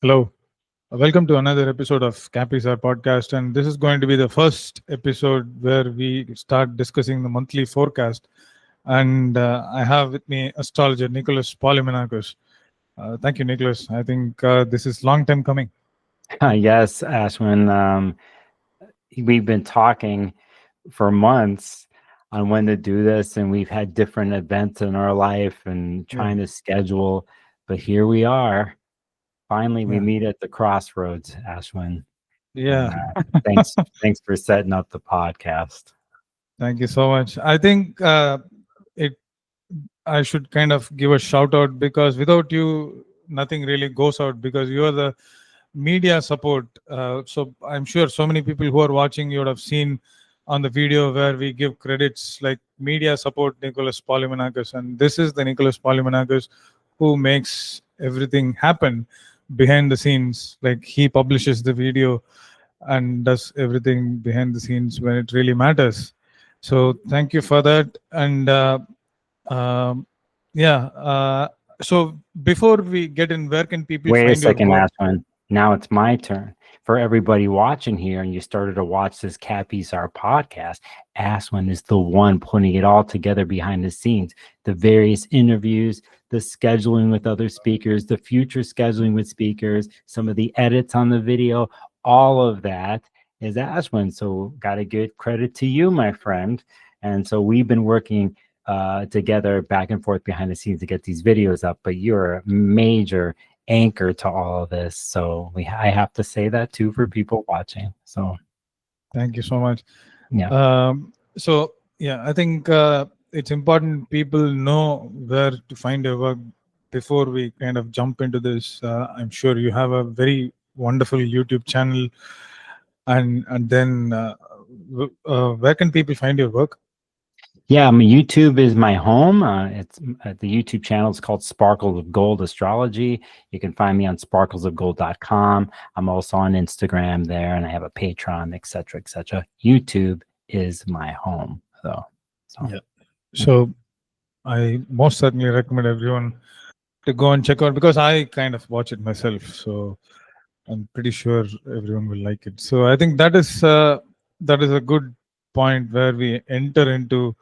Hello. Welcome to another episode of CAPISAR Podcast. And this is going to be the first episode where we start discussing the monthly forecast. And I have with me astrologer Nicholas Polimenakos. Thank you, Nicholas. I think this is long time coming. Yes, Aswin. We've been talking for months on when to do this, and we've had different events in our life and trying to schedule. But here we are. Finally, we meet at the crossroads, Aswin. Yeah. Thanks for setting up the podcast. Thank you so much. I think I should kind of give a shout out because without you, nothing really goes out because you are the media support. So I'm sure so many people who are watching, you would have seen on the video where we give credits like media support Nicholas Polimenakos, and this is the Nicholas Polimenakos who makes everything happen behind the scenes. Like he publishes the video and does everything behind the scenes when it really matters. So thank you for that. And so before we get in, where can people Wait find a second, your work? Aswin. Now it's my turn. For everybody watching here, and you started to watch this CAPISAR podcast, Aswin is the one putting it all together behind the scenes. The various interviews, the scheduling with other speakers, the future scheduling with speakers, some of the edits on the video, all of that is Aswin. So got to give credit to you, my friend. And so we've been working together back and forth behind the scenes to get these videos up, but you're a major anchor to all of this, so I have to say that too for people watching. So thank you so much. Yeah. I think it's important people know where to find your work before we kind of jump into this. I'm sure you have a very wonderful YouTube channel, and then where can people find your work? Yeah, YouTube is my home. It's the YouTube channel is called Sparkles of Gold Astrology. You can find me on sparklesofgold.com. I'm also on Instagram there, and I have a Patreon, etc., etc. YouTube is my home, though. So I most certainly recommend everyone to go and check out because I kind of watch it myself. So I'm pretty sure everyone will like it. So I think that is a good point where we enter into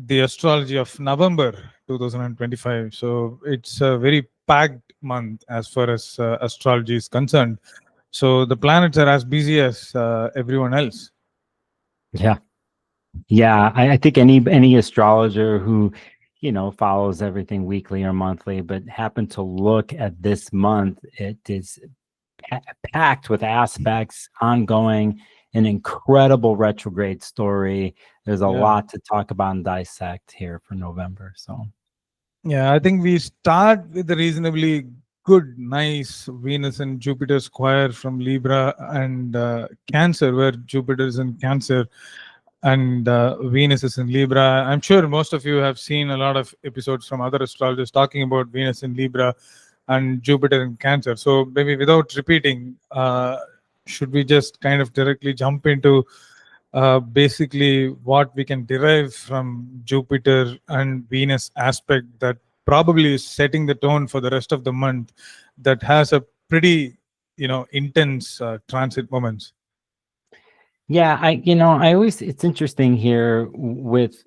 the astrology of November 2025. So it's a very packed month as far as astrology is concerned. So the planets are as busy as everyone else. Yeah. I think any astrologer who follows everything weekly or monthly, but happen to look at this month, it is packed with aspects, ongoing, an incredible retrograde story. There's a lot to talk about and dissect here for November. So I think we start with a reasonably good, nice Venus and Jupiter square from Libra and Cancer, where Jupiter is in Cancer and Venus is in Libra. I'm sure most of you have seen a lot of episodes from other astrologers talking about Venus in Libra and Jupiter in Cancer. So maybe without repeating, should we just kind of directly jump into basically what we can derive from Jupiter and Venus aspect that probably is setting the tone for the rest of the month, that has a pretty intense transit moments? I always, it's interesting here with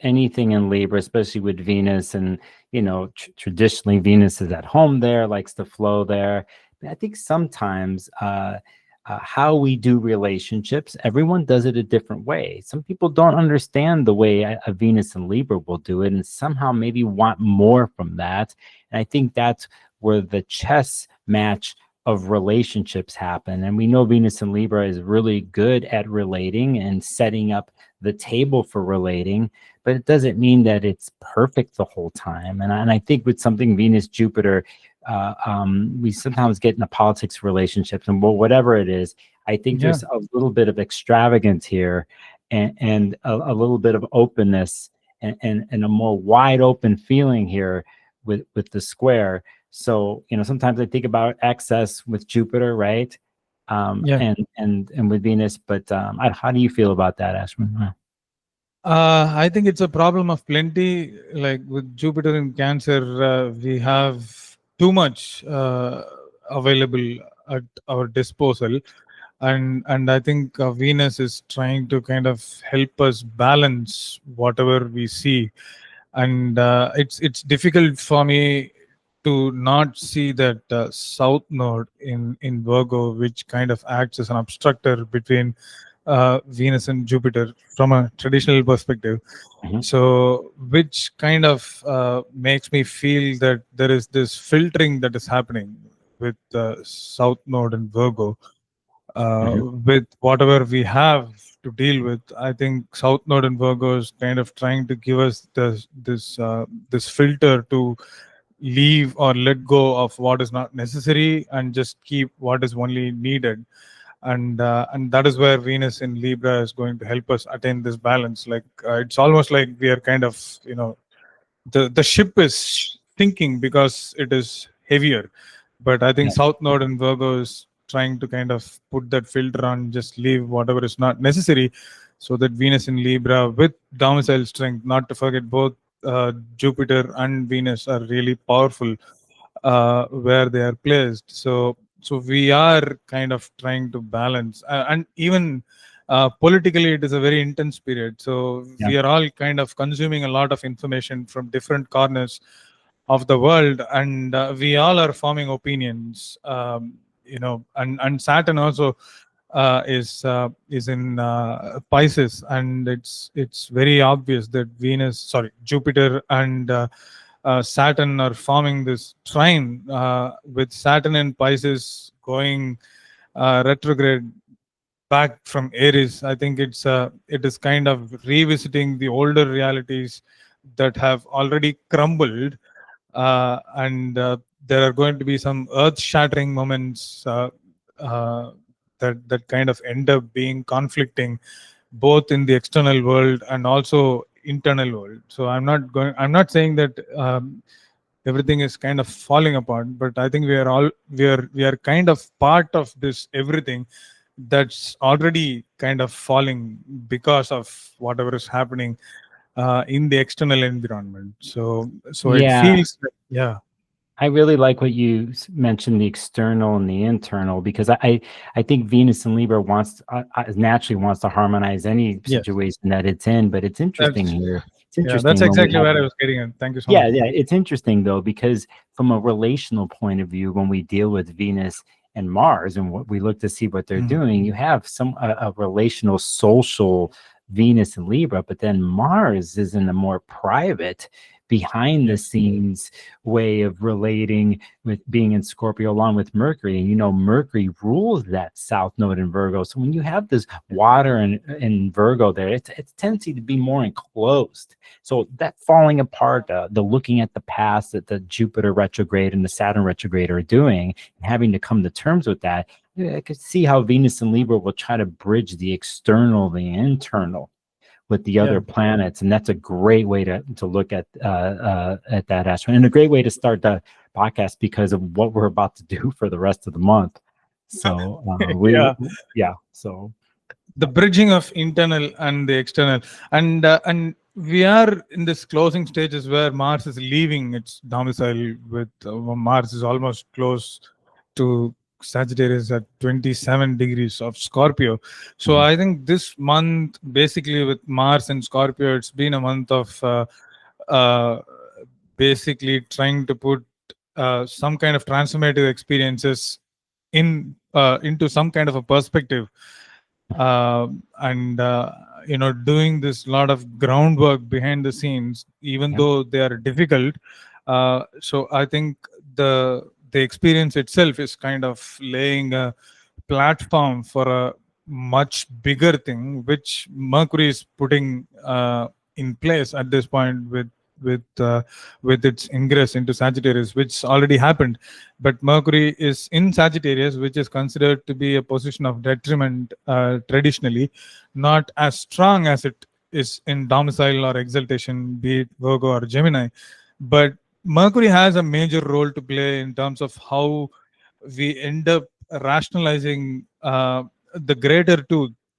anything in Libra, especially with Venus, and traditionally Venus is at home there, likes to flow there. But I think sometimes how we do relationships, everyone does it a different way. Some people don't understand the way a Venus and Libra will do it, and somehow maybe want more from that. And I think that's where the chess match of relationships happen. And we know Venus and Libra is really good at relating and setting up the table for relating, but it doesn't mean that it's perfect the whole time. And I think with something Venus, Jupiter, we sometimes get into politics relationships, and whatever it is, I think there's a little bit of extravagance here, and a little bit of openness and a more wide open feeling here with the square. So sometimes I think about excess with Jupiter, right? And with Venus, but how do you feel about that, Ashwin? I think it's a problem of plenty. Like with Jupiter in Cancer, we have too much available at our disposal, and I think Venus is trying to kind of help us balance whatever we see, and it's difficult for me to not see that south node in Virgo, which kind of acts as an obstructor between Venus and Jupiter from a traditional perspective. Mhm. So, which kind of makes me feel that there is this filtering that is happening with South Node and Virgo. Mhm. With whatever we have to deal with, I think South Node and Virgo is kind of trying to give us this filter to leave or let go of what is not necessary and just keep what is only needed, and that is where Venus in Libra is going to help us attain this balance. Like it's almost like we are kind of, the ship is sinking because it is heavier, but I think Yeah. South Node and Virgo is trying to kind of put that filter on, just leave whatever is not necessary, so that Venus in Libra with domicile strength, not to forget both Jupiter and Venus are really powerful where they are placed. So we are kind of trying to balance, and even politically, it is a very intense period. So Yeah. we are all kind of consuming a lot of information from different corners of the world, and we all are forming opinions. And Saturn also is in Pisces, and it's very obvious that Jupiter and Saturn are forming this trine, with Saturn and Pisces going retrograde back from Aries. I think it is kind of revisiting the older realities that have already crumbled, and there are going to be some earth-shattering moments uh, that kind of end up being conflicting both in the external world and also internal world. So I'm not saying that everything is kind of falling apart, but I think we are kind of part of this everything that's already kind of falling because of whatever is happening in the external environment. So it Yeah. feels like, yeah. I really like what you mentioned, the external and the internal, because I think Venus and Libra naturally wants to harmonize any Yes, situation that it's in. But it's interesting that's here. It's yeah, that's interesting when we exactly have where I was getting at. Thank you so yeah, much. yeah, it's interesting though, because from a relational point of view, when we deal with Venus and Mars and what we look to see what they're Mhm. doing, you have a relational, social Venus and Libra, but then Mars is in a more private, behind the Yes. scenes way of relating with being in Scorpio along with Mercury. And Mercury rules that South Node in Virgo. So when you have this water in Virgo there, it's tendency to be more enclosed. So that falling apart, the looking at the past that the Jupiter retrograde and the Saturn retrograde are doing, and having to come to terms with that, I could see how Venus and Libra will try to bridge the external, the internal with the Yeah. other planets, and that's a great way to look at that aspect, and a great way to start the podcast because of what we're about to do for the rest of the month. So Yeah. so The bridging of internal and the external, and we are in this closing stages where Mars is leaving its domicile. With Mars is almost close to Sagittarius at 27 degrees of Scorpio. So mhm, I think this month, basically with Mars and Scorpio, it's been a month of uh, basically trying to put some kind of transformative experiences into some kind of a perspective, and doing this lot of groundwork behind the scenes, even yeah, though they are difficult. So I think the experience itself is kind of laying a platform for a much bigger thing, which Mercury is putting in place at this point with uh, with its ingress into Sagittarius, which already happened. But Mercury is in Sagittarius, which is considered to be a position of detriment traditionally, not as strong as it is in domicile or exaltation, be it Virgo or Gemini. But Mercury has a major role to play in terms of how we end up rationalizing the greater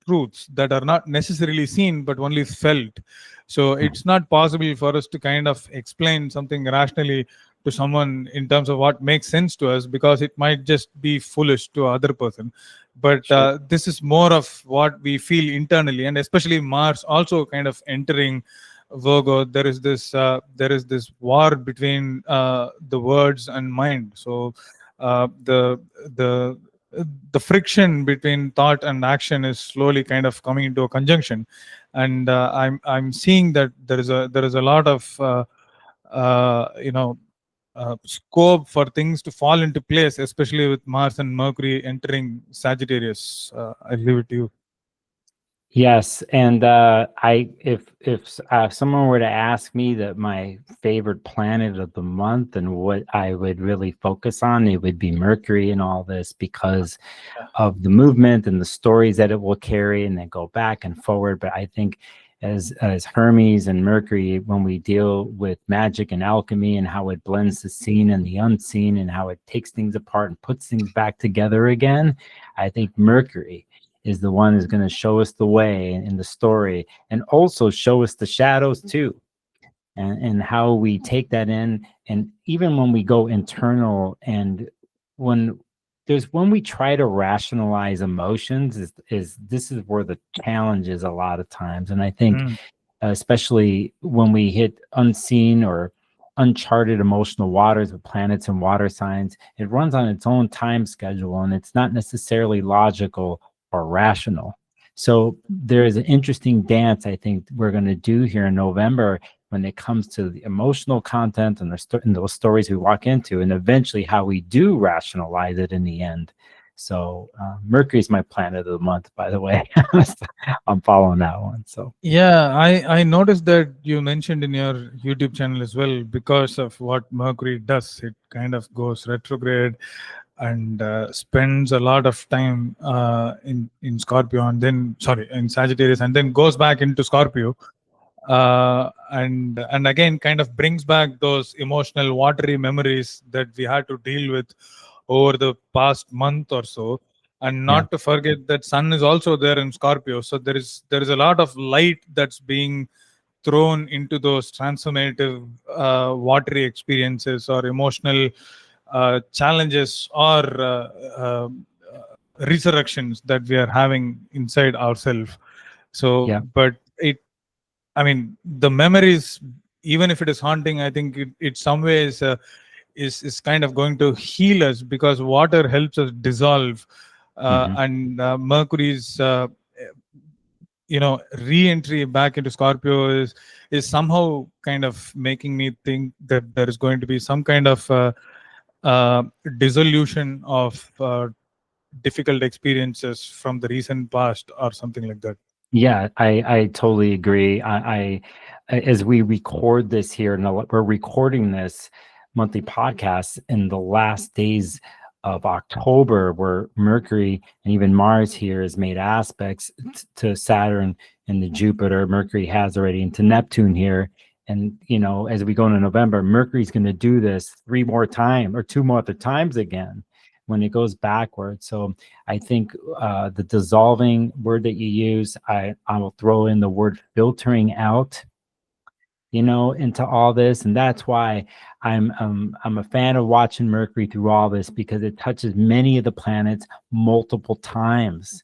truths that are not necessarily seen but only felt. So mhm, it's not possible for us to kind of explain something rationally to someone in terms of what makes sense to us, because it might just be foolish to other person. But Sure. this is more of what we feel internally, and especially Mars also kind of entering Virgo. There is this war between the words and mind. So the the friction between thought and action is slowly kind of coming into a conjunction, and I'm seeing that there is a lot of scope for things to fall into place, especially with Mars and Mercury entering Sagittarius. I leave it to you. Yes, and if someone were to ask me that my favorite planet of the month and what I would really focus on, it would be Mercury and all this, because of the movement and the stories that it will carry, and then go back and forward. But I think as Hermes and Mercury, when we deal with magic and alchemy and how it blends the seen and the unseen and how it takes things apart and puts things back together again, I think Mercury is the one who's going to show us the way in the story, and also show us the shadows too, and how we take that in. And even when we go internal, and when we try to rationalize emotions, is this is where the challenge is a lot of times. And I think especially when we hit unseen or uncharted emotional waters with planets and water signs, it runs on its own time schedule, and it's not necessarily logical or rational. So there's an interesting dance I think we're going to do here in November when it comes to the emotional content and those stories we walk into, and eventually how we do rationalize it in the end. So Mercury is my planet of the month, by the way. I'm following that one. So yeah, I noticed that you mentioned in your YouTube channel as well, because of what Mercury does. It kind of goes retrograde and spends a lot of time in Scorpio, and then in Sagittarius, and then goes back into Scorpio, and again kind of brings back those emotional watery memories that we had to deal with over the past month or so. And not to forget that Sun is also there in Scorpio, so there is a lot of light that's being thrown into those transformative watery experiences or emotional challenges or resurrections that we are having inside ourselves. So but the memories, even if it is haunting, I think it some ways is kind of going to heal us, because water helps us dissolve, and Mercury's re-entry back into Scorpio is somehow kind of making me think that there is going to be some kind of dissolution of difficult experiences from the recent past or something like that. Yeah, I totally agree. I as we record this here, and we're recording this monthly podcast in the last days of October, where Mercury and even Mars here has made aspects to Saturn and the Jupiter. Mercury has already into Neptune here. And, as we go into November, Mercury's going to do this 3 more times or 2 more other times again when it goes backwards. So I think the dissolving word that you use, I will throw in the word filtering out, into all this. And that's why I'm a fan of watching Mercury through all this, because it touches many of the planets multiple times.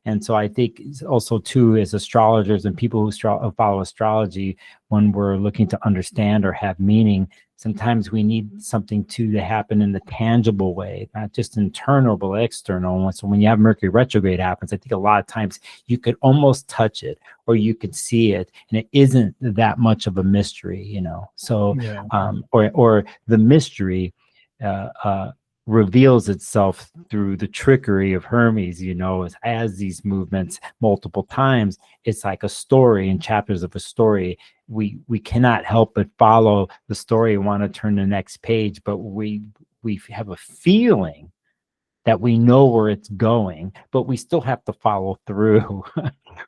And so I think also too, as astrologers and people who follow astrology, when we're looking to understand or have meaning, sometimes we need something to happen in the tangible way, not just internal, but external. So when you have Mercury retrograde happens, I think a lot of times you could almost touch it or you could see it, and it isn't that much of a mystery, So, or the mystery, reveals itself through the trickery of Hermes, as these movements multiple times. It's like a story in chapters of a story. We cannot help but follow the story and want to turn the next page, but we have a feeling that we know where it's going, but we still have to follow through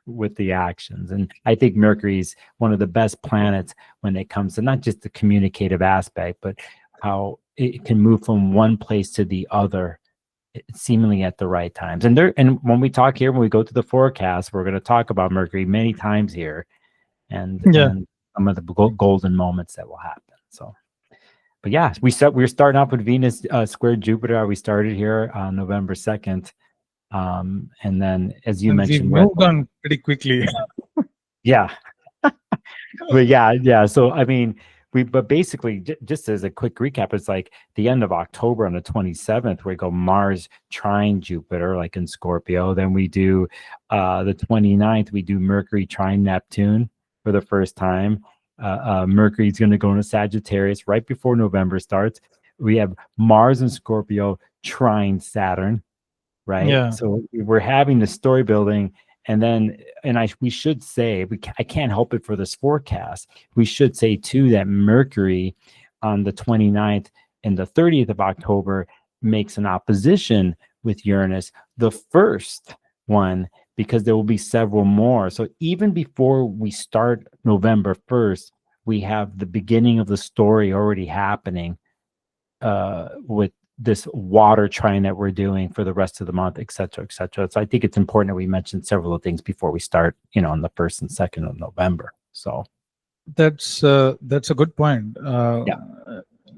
with the actions. And I think Mercury's one of the best planets when it comes to not just the communicative aspect, but how it can move from one place to the other, seemingly at the right times. And when we talk here, when we go to the forecast, we're going to talk about Mercury many times here, and some of the golden moments that will happen. So But yeah, we're starting off with Venus square Jupiter. We started here on November 2nd. And then, as you And we've mentioned, moved on pretty quickly. yeah, but yeah. So I mean, but basically, just as a quick recap, it's like the end of October on the 27th, we go Mars trine Jupiter, like in Scorpio. Then we do the 29th, we do Mercury trine Neptune for the first time. Mercury's going to go into Sagittarius right before November starts. We have Mars and Scorpio trine Saturn, right? Yeah. So we're having the story building. And then, we should say, I can't help it for this forecast. We should say too that Mercury on the 29th and the 30th of October makes an opposition with Uranus, the first one, because there will be several more. So even before we start November 1st, we have the beginning of the story already happening with this water trine that we're doing for the rest of the month, et cetera, et cetera. So I think it's important that we mention several of things before we start, on the 1st and 2nd of November. So That's a good point. Yeah.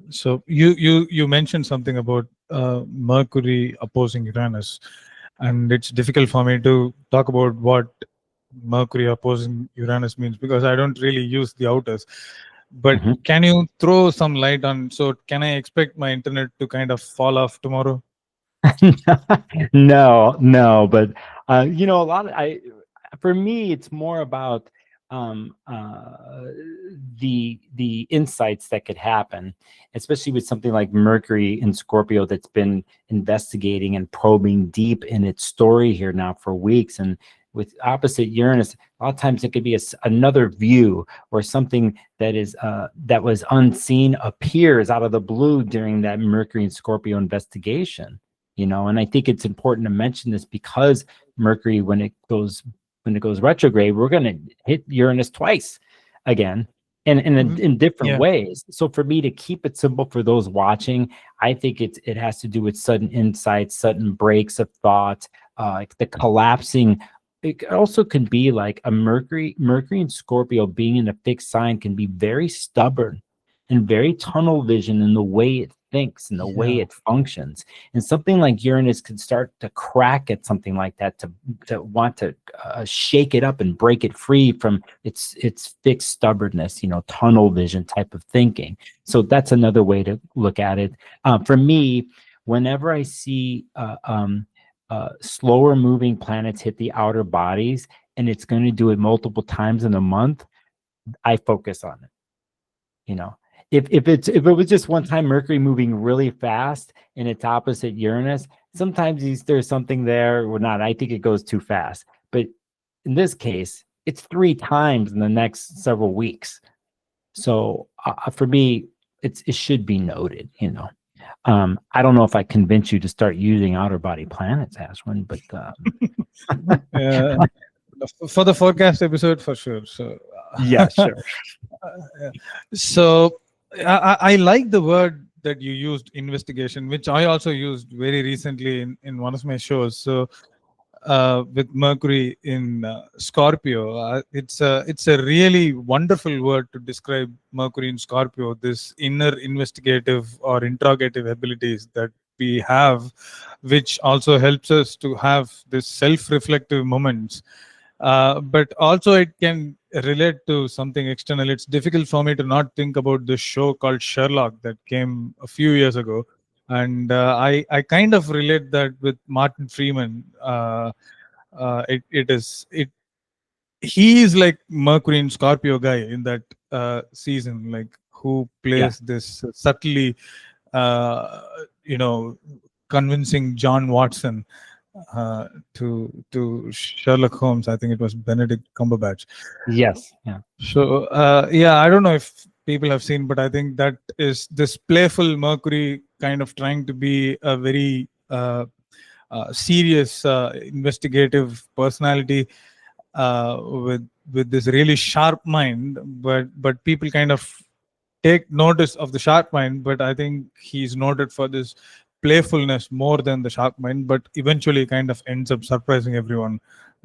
So you mentioned something about Mercury opposing Uranus, and it's difficult for me to talk about what Mercury opposing Uranus means because I don't really use the outers. But can you throw some light on? So can I expect my internet to kind of fall off tomorrow? No, but a lot of for me, it's more about the insights that could happen, especially with something like Mercury in Scorpio that's been investigating and probing deep in its story here now for weeks. And with opposite Uranus, a lot of times it could be another view or something that is that was unseen appears out of the blue during that Mercury and Scorpio investigation. And I think it's important to mention this because Mercury, when it goes retrograde, we're going to hit Uranus twice again, and in different ways. So for me to keep it simple for those watching, I think it has to do with sudden insights, sudden breaks of thought, like the collapsing. It also can be like a Mercury and Scorpio being in a fixed sign can be very stubborn and very tunnel vision in the way it thinks and the way it functions. And something like Uranus could start to crack at something like that, to want to shake it up and break it free from its fixed stubbornness, tunnel vision type of thinking. So that's another way to look at it. For me, whenever I see slower moving planets hit the outer bodies, and it's going to do it multiple times in a month, I focus on it. If it was just one time Mercury moving really fast and it's opposite Uranus, sometimes there's something there or not. I think it goes too fast. But in this case, it's 3 times in the next several weeks. So for me, it should be noted. I don't know if I convince you to start using outer body planets, Aswin, but for the forecast episode, for sure. So yeah, sure. So I like the word that you used, investigation, which I also used very recently in one of my shows. So with Mercury in Scorpio, it's a really wonderful word to describe Mercury in Scorpio, this inner investigative or interrogative abilities that we have, which also helps us to have this self-reflective moments. But also it can relate to something external. It's difficult for me to not think about this show called Sherlock that came a few years ago. And I kind of relate that with Martin Freeman. He is like Mercury and Scorpio guy in that season, like who plays this subtly, convincing John Watson to Sherlock Holmes. I think it was Benedict Cumberbatch. Yes. Yeah. So I don't know if people have seen, but I think that is this playful Mercury kind of trying to be a very serious investigative personality with this really sharp mind, but people kind of take notice of the sharp mind. But I think he's noted for this playfulness more than the sharp mind, but eventually kind of ends up surprising everyone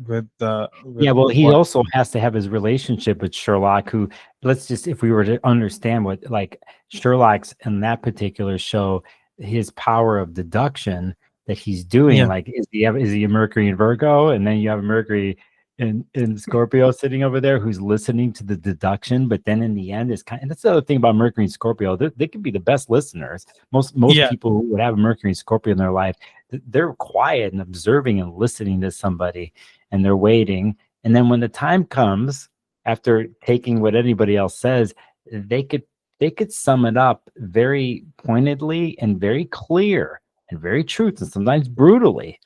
with Yeah, well, he what. also has to have his relationship with Sherlock, who, let's just, if we were to understand what, like, Sherlock's in that particular show, his power of deduction that he's doing, Yeah, like, is he a Mercury in Virgo? And then you have a Mercury in Scorpio sitting over there who's listening to the deduction, but then in the end is kind of, that's the other thing about Mercury and Scorpio. They can be the best listeners. Most yeah, people who would have a Mercury and Scorpio in their life, they're quiet and observing and listening to somebody, and they're waiting. And then when the time comes, after taking what anybody else says, they could they could sum it up very pointedly and very clear and very truth, and sometimes brutally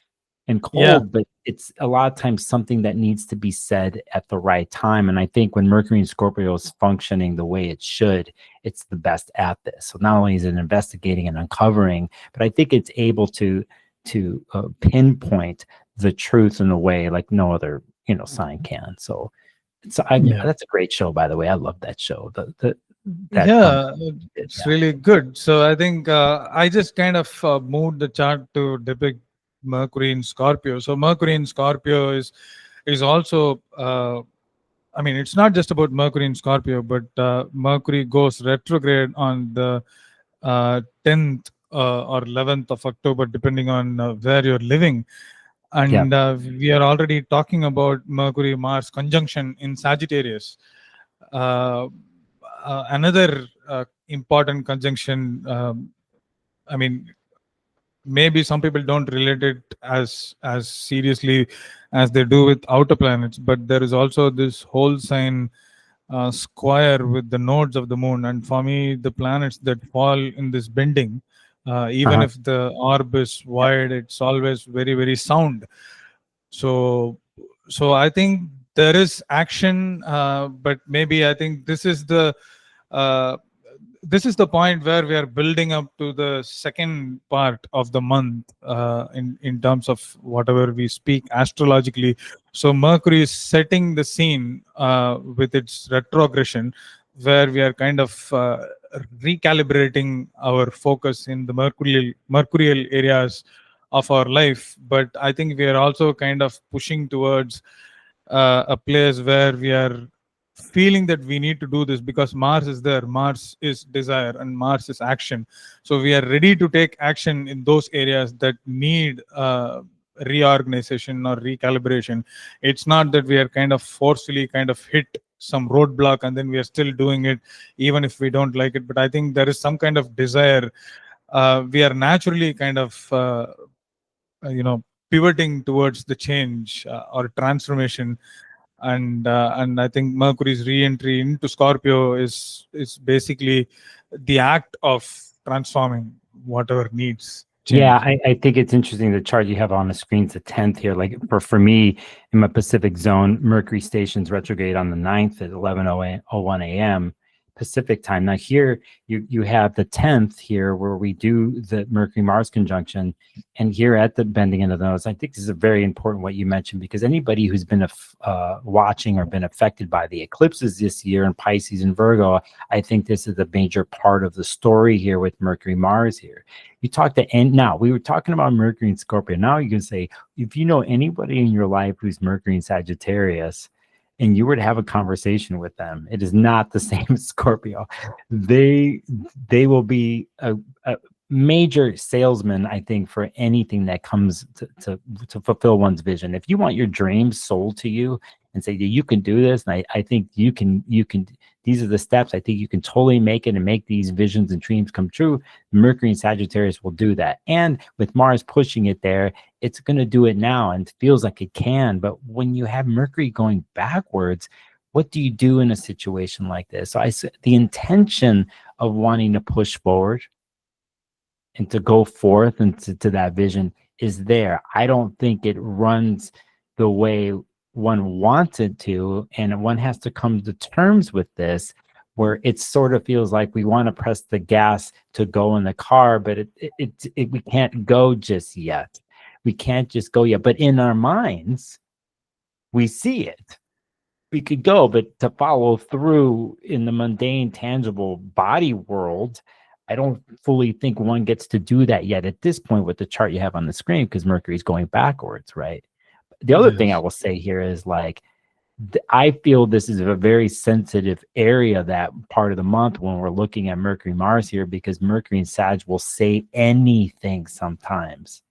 and yeah, cold, but it's a lot of times something that needs to be said at the right time. And I think when Mercury and Scorpio is functioning the way it should, it's the best at this. So not only is it investigating and uncovering, but I think it's able to pinpoint the truth in a way like no other sign can. So yeah. that's a great show, by the way. I love that show. That Yeah, it's yeah. really good. So I think I just kind of moved the chart to depict Mercury in Scorpio. So Mercury in Scorpio is also. I mean, it's not just about Mercury in Scorpio, but Mercury goes retrograde on the 10th or 11th of October, depending on where you're living. Yeah. And we are already talking about Mercury Mars conjunction in Sagittarius. Uh, Another important conjunction. I mean, maybe some people don't relate it as seriously as they do with outer planets, but there is also this whole sign square with the nodes of the moon. And for me, the planets that fall in this bending, even Uh-huh. if the orb is wide, it's always very, very sound. So, so I think there is action, but maybe I think uh, this is the point where we are building up to the second part of the month in terms of whatever we speak astrologically. So Mercury is setting the scene with its retrogression, where we are kind of recalibrating our focus in the mercurial areas of our life. But I think we are also kind of pushing towards a place where we are feeling that we need to do this because Mars is there. Mars is desire and Mars is action. So we are ready to take action in those areas that need reorganization or recalibration. It's not that we are kind of forcefully kind of hit some roadblock and then we are still doing it even if we don't like it. But I think there is some kind of desire. We are naturally kind of you know pivoting towards the change or transformation. And I think Mercury's re-entry into Scorpio is basically the act of transforming whatever needs Yeah, change. I think it's interesting. The chart you have on the screen's the 10th here. Like for me, in my Pacific zone, Mercury stations retrograde on the 9th at 11:01 a.m. Pacific time. Now here you have the 10th here where we do the Mercury Mars conjunction, and here at the bending of the nose, I think this is a very important what you mentioned, because anybody who's been watching or been affected by the eclipses this year in Pisces and Virgo, I think this is a major part of the story here with Mercury Mars here. You talk to, and now we were talking about Mercury and Scorpio. Now you can say, if you know anybody in your life who's Mercury and Sagittarius, and you were to have a conversation with them, it is not the same as Scorpio. They will be a major salesman, I think, for anything that comes to fulfill one's vision. If you want your dreams sold to you and say, you can do this, and I think you can, these are the steps, I think you can totally make it and make these visions and dreams come true. Mercury and Sagittarius will do that. And with Mars pushing it there, it's going to do it now and feels like it can. But when you have Mercury going backwards, what do you do in a situation like this? So the intention of wanting to push forward and to go forth and to that vision is there. I don't think it runs the way one wants it to, and one has to come to terms with this, where it sort of feels like we want to press the gas to go in the car, but we can't go just yet. We can't just go yet. But in our minds, we see it. We could go, but to follow through in the mundane, tangible body world, I don't fully think one gets to do that yet at this point with the chart you have on the screen, because Mercury's going backwards, right? the other thing I Yes. will say here is like, I feel this is a very sensitive area, that part of the month when we're looking at Mercury Mars here, because Mercury and Sag will say anything sometimes.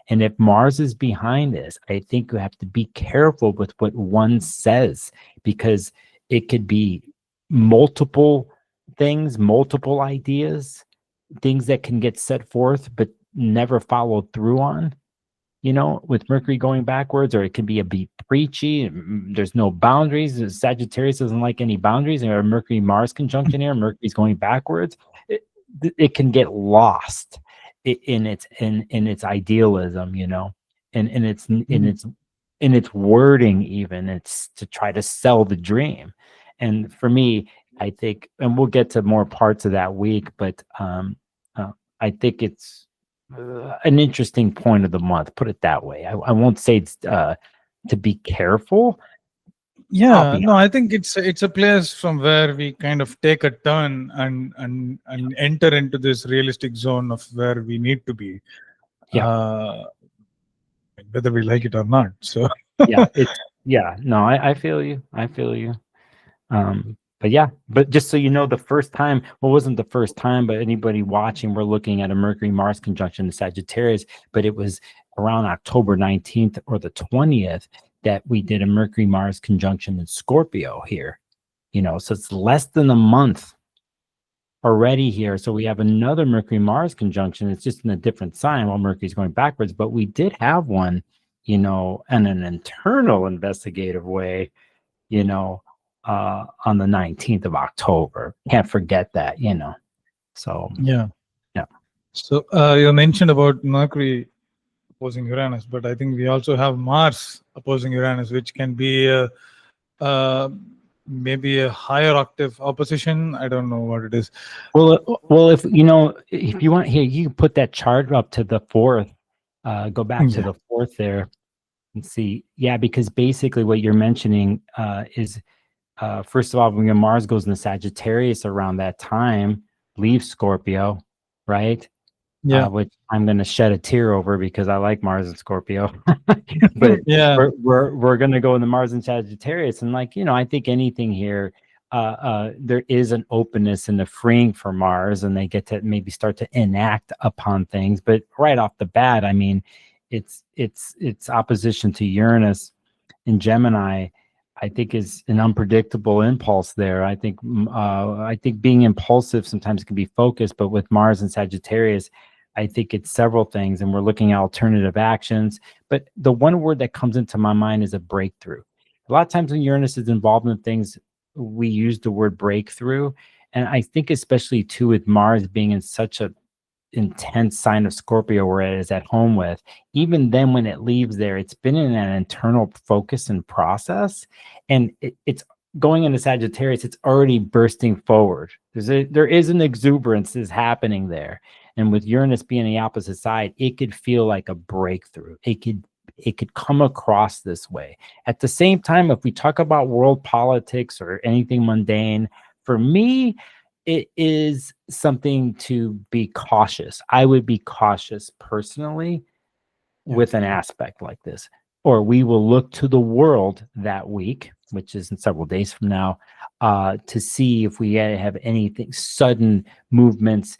And if Mars is behind this, I think you have to be careful with what one says, because it could be multiple things, multiple ideas, things that can get set forth but never followed through on, with Mercury going backwards, or it can be a bit preachy. There's no boundaries. Sagittarius doesn't like any boundaries, or Mercury Mars conjunction here. Mercury's going backwards. It, it can get lost in its idealism, and Mhm. in its wording. Even it's to try to sell the dream. And for me, I think, and we'll get to more parts of that week, but I think it's an interesting point of the month. Put it that way. I won't say it's to be careful. I'll Yeah, be no, I think it's a place from where we kind of take a turn and enter into this realistic zone of where we need to be, Yeah, uh, whether we like it or not. So yeah. It's yeah. No, I feel you. I feel you. But yeah, but just so you know, the first time, well, wasn't the first time, but anybody watching, we're looking at a Mercury Mars conjunction to Sagittarius, but it was around October 19th or the 20th that we did a Mercury Mars conjunction in Scorpio here, so it's less than a month already here. So we have another Mercury Mars conjunction. It's just in a different sign while Mercury's going backwards, but we did have one, in an internal investigative way, on the 19th of October. Can't forget that. So, yeah. yeah. So you mentioned about Mercury opposing Uranus, but I think we also have Mars opposing Uranus, which can be uh, maybe a higher octave opposition. I don't know what it is. Well, if you want here, you can put that chart up to the fourth. Go back to Yeah. the fourth there and see. Yeah, because basically what you're mentioning is first of all, when your Mars goes into Sagittarius around that time, leaves Scorpio, right? Yeah. Which I'm going to shed a tear over because I like Mars and Scorpio. But Yeah. we're going to go in the Mars and Sagittarius, and I think anything here, there is an openness and a freeing for Mars, and they get to maybe start to enact upon things. But right off the bat, I mean, it's opposition to Uranus in Gemini. I think is an unpredictable impulse there. I think being impulsive sometimes can be focused, but with Mars and Sagittarius, I think it's several things, and we're looking at alternative actions. But the one word that comes into my mind is a breakthrough. A lot of times when Uranus is involved in things, we use the word breakthrough, and I think especially too with Mars being in such a intense sign of Scorpio where it is at home with, even then when it leaves there, it's been in an internal focus and process, and it's going into Sagittarius, it's already bursting forward. There is an exuberance is happening there, and with Uranus being the opposite side, it could feel like a breakthrough. It could come across this way. At the same time, if we talk about world politics or anything mundane, for me, it is something to be cautious. I would be cautious personally Yeah. with an aspect like this. Or we will look to the world that week, which is in several days from now, to see if we have anything sudden movements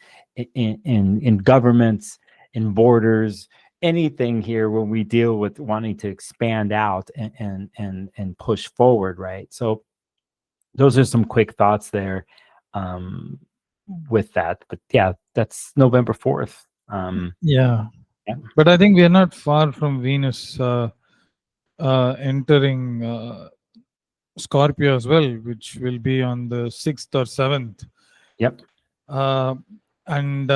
in governments, in borders, anything here when we deal with wanting to expand out and push forward, right? So those are some quick thoughts there with that. But yeah, that's November 4th. Yeah. Yeah. But I think we are not far from Venus entering Scorpio as well, which will be on the 6th or 7th. Yep. Uh, and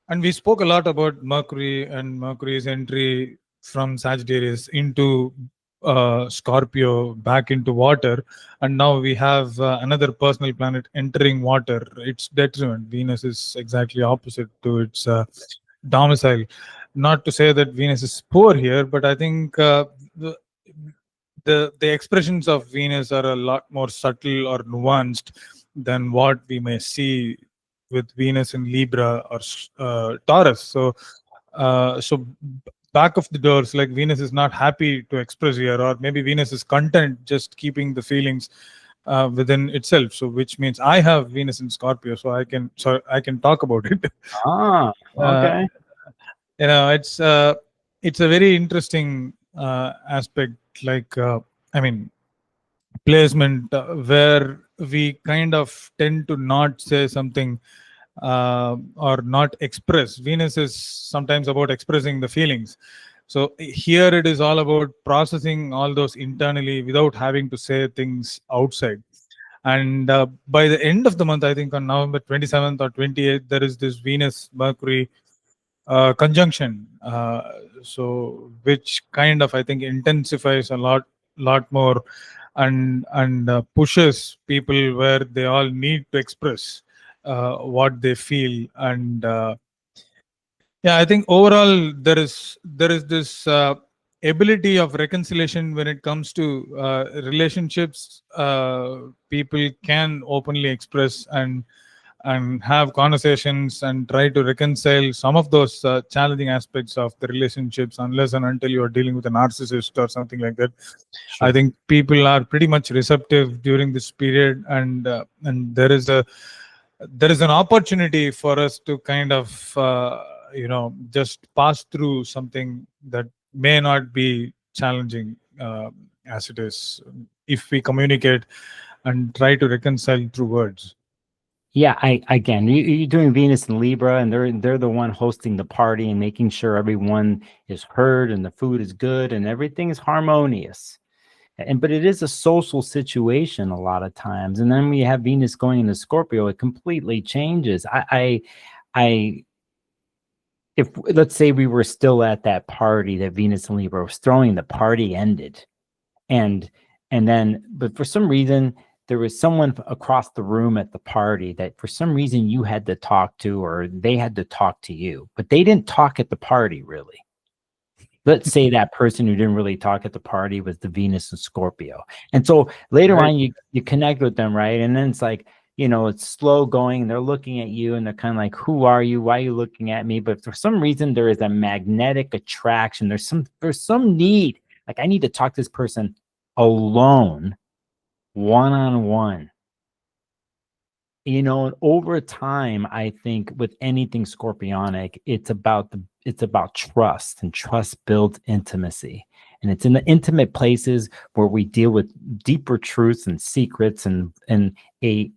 and we spoke a lot about Mercury and Mercury's entry from Sagittarius into Scorpio back into water, and now we have another personal planet entering water. Its detriment. Venus is exactly opposite to its domicile. Not to say that Venus is poor here, but I think the the expressions of Venus are a lot more subtle or nuanced than what we may see with Venus in Libra or Taurus. So back of the doors, like Venus is not happy to express here, or maybe Venus is content just keeping the feelings within itself. So which means I have Venus in Scorpio, so I can talk about it. Ah, uh, okay. it's a very interesting aspect, like I mean, placement where we kind of tend to not say something or not express. Venus is sometimes about expressing the feelings. So here it is all about processing all those internally without having to say things outside. And by the end of the month, I think on November 27th or 28th, there is this Venus Mercury conjunction. So which kind of, I think, intensifies a lot more, and pushes people where they all need to express what they feel. And yeah, I think overall there is this ability of reconciliation when it comes to relationships. People can openly express and have conversations and try to reconcile some of those challenging aspects of the relationships, unless and until you are dealing with a narcissist or something like that. I Sure. think people are pretty much receptive during this period, and there is an opportunity for us to kind of just pass through something that may not be challenging as it is, if we communicate and try to reconcile through words. Yeah, I again, you're doing Venus and Libra, and they're the one hosting the party and making sure everyone is heard and the food is good and everything is harmonious. And but it is a social situation a lot of times. And then when you have Venus going into Scorpio, it completely changes. I if let's say we were still at that party that Venus and Libra was throwing, the party ended, and then but for some reason there was someone across the room at the party that for some reason you had to talk to, or they had to talk to you, but they didn't talk at the party really. Let's say that person who didn't really talk at the party was the Venus and Scorpio. And so later Right. on, you connect with them, right? And then it's like, it's slow going. And they're looking at you and they're kind of like, who are you? Why are you looking at me? But for some reason, there is a magnetic attraction. There's some need. Like, I need to talk to this person alone, one-on-one. And over time, I think with anything scorpionic, it's about trust, and trust builds intimacy. And it's in the intimate places where we deal with deeper truths and secrets, and a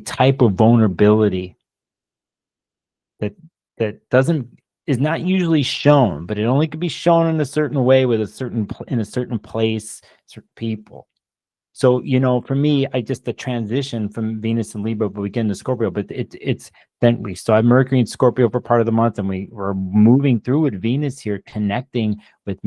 type of vulnerability that is not usually shown, but it only could be shown in a certain way with in a certain place, certain people. So, for me, the transition from Venus and Libra, but we get into Scorpio, but it's then we still have Mercury in Scorpio for part of the month, and we're moving through with Venus here, connecting with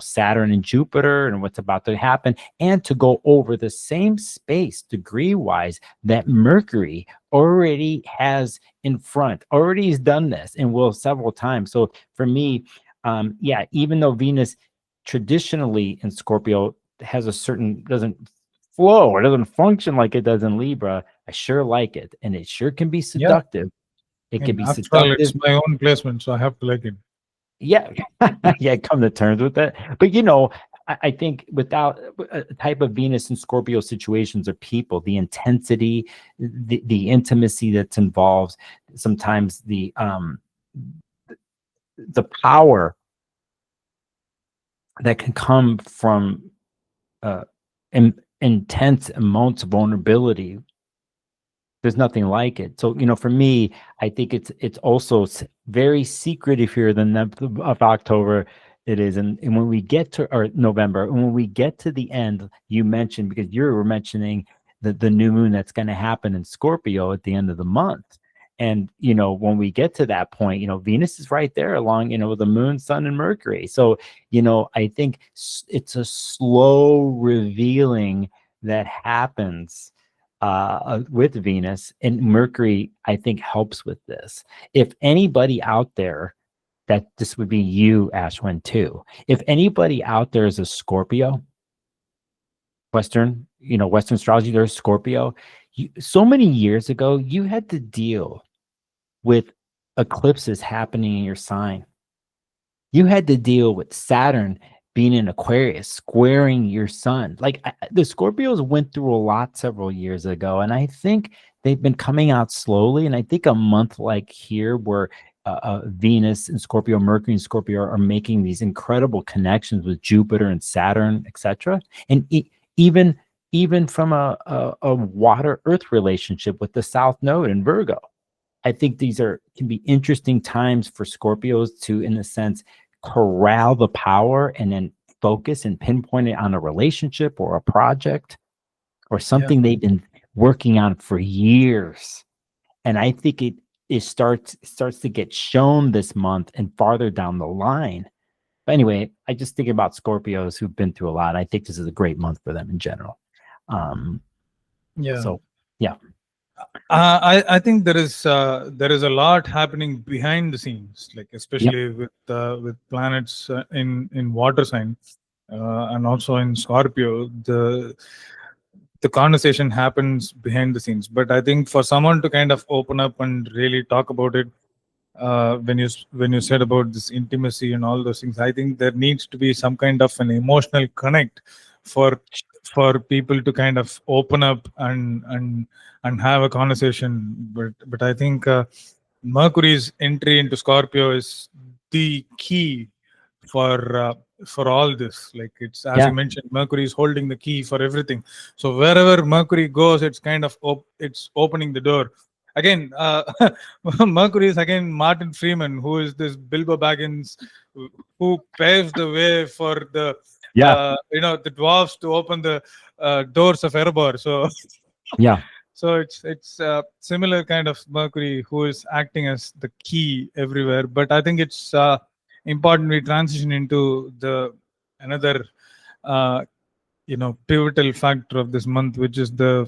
Saturn and Jupiter and what's about to happen, and to go over the same space degree wise that Mercury already has already has done this and will several times. So for me, even though Venus traditionally in Scorpio has doesn't flow or doesn't function like it does in Libra, I sure like it, and it sure can be Yeah. seductive. It can be After all, seductive. it's my own placement, so I have to like it. Yeah. Yeah, come to terms with that. But I think without a type of Venus and Scorpio situations or people, the intensity, the intimacy that's involved, sometimes the power that can come from intense amounts of vulnerability, there's nothing like it. So for me, I think it's also very secretive here. The 9th of October it is, and when we get to, or November, and when we get to the end, you mentioned, because you were mentioning the new moon that's going to happen in Scorpio at the end of the month. And when we get to that point, Venus is right there along with the moon, sun, and Mercury. So I think it's a slow revealing that happens with Venus, and Mercury, I think, helps with this. If anybody out there, that this would be you, Ashwin, too. If anybody out there is a Scorpio, Western astrology, there's Scorpio. So many years ago, you had to deal with eclipses happening in your sign. You had to deal with Saturn being in Aquarius, squaring your sun. Like the Scorpios went through a lot several years ago, and I think they've been coming out slowly. And I think a month like here, where Venus and Scorpio, Mercury and Scorpio are making these incredible connections with Jupiter and Saturn, etc. And even from a water Earth relationship with the South Node in Virgo. I think these can be interesting times for Scorpios to, in a sense, corral the power and then focus and pinpoint it on a relationship or a project or something they've been working on for years. And I think it starts to get shown this month and farther down the line. But anyway, I just think about Scorpios who've been through a lot. I think this is a great month for them in general. So yeah. I think there is a lot happening behind the scenes, like especially with planets in water sign and also in Scorpio. The conversation happens behind the scenes, but I think for someone to kind of open up and really talk about it, when you said about this intimacy and all those things, I think there needs to be some kind of an emotional connect for people to kind of open up and have a conversation. But I think Mercury's entry into Scorpio is the key for all this. Like it's, as you mentioned, Mercury is holding the key for everything. So wherever Mercury goes, it's kind of it's opening the door. Again, Mercury is again Martin Freeman, who is this Bilbo Baggins, who paves the way for the the dwarves to open the doors of Erebor. So so it's similar kind of Mercury who is acting as the key everywhere. But I think it's important we transition into the another pivotal factor of this month, which is the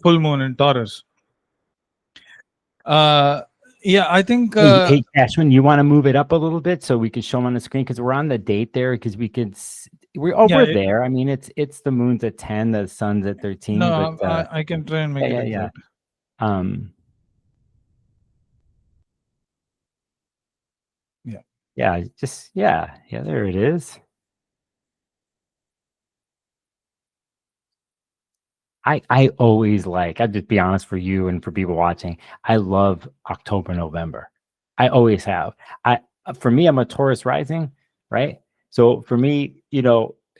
full moon in Taurus. I think hey Ashwin, you want to move it up a little bit so we can show them on the screen, because we're on the date there, because we're there. I mean, it's the moon's at 10, the sun's at 13. No, but, I can try and make it. There it is. I always I'll just be honest for you and for people watching, I love October, November. I always have. For me, I'm a Taurus rising, right? So for me,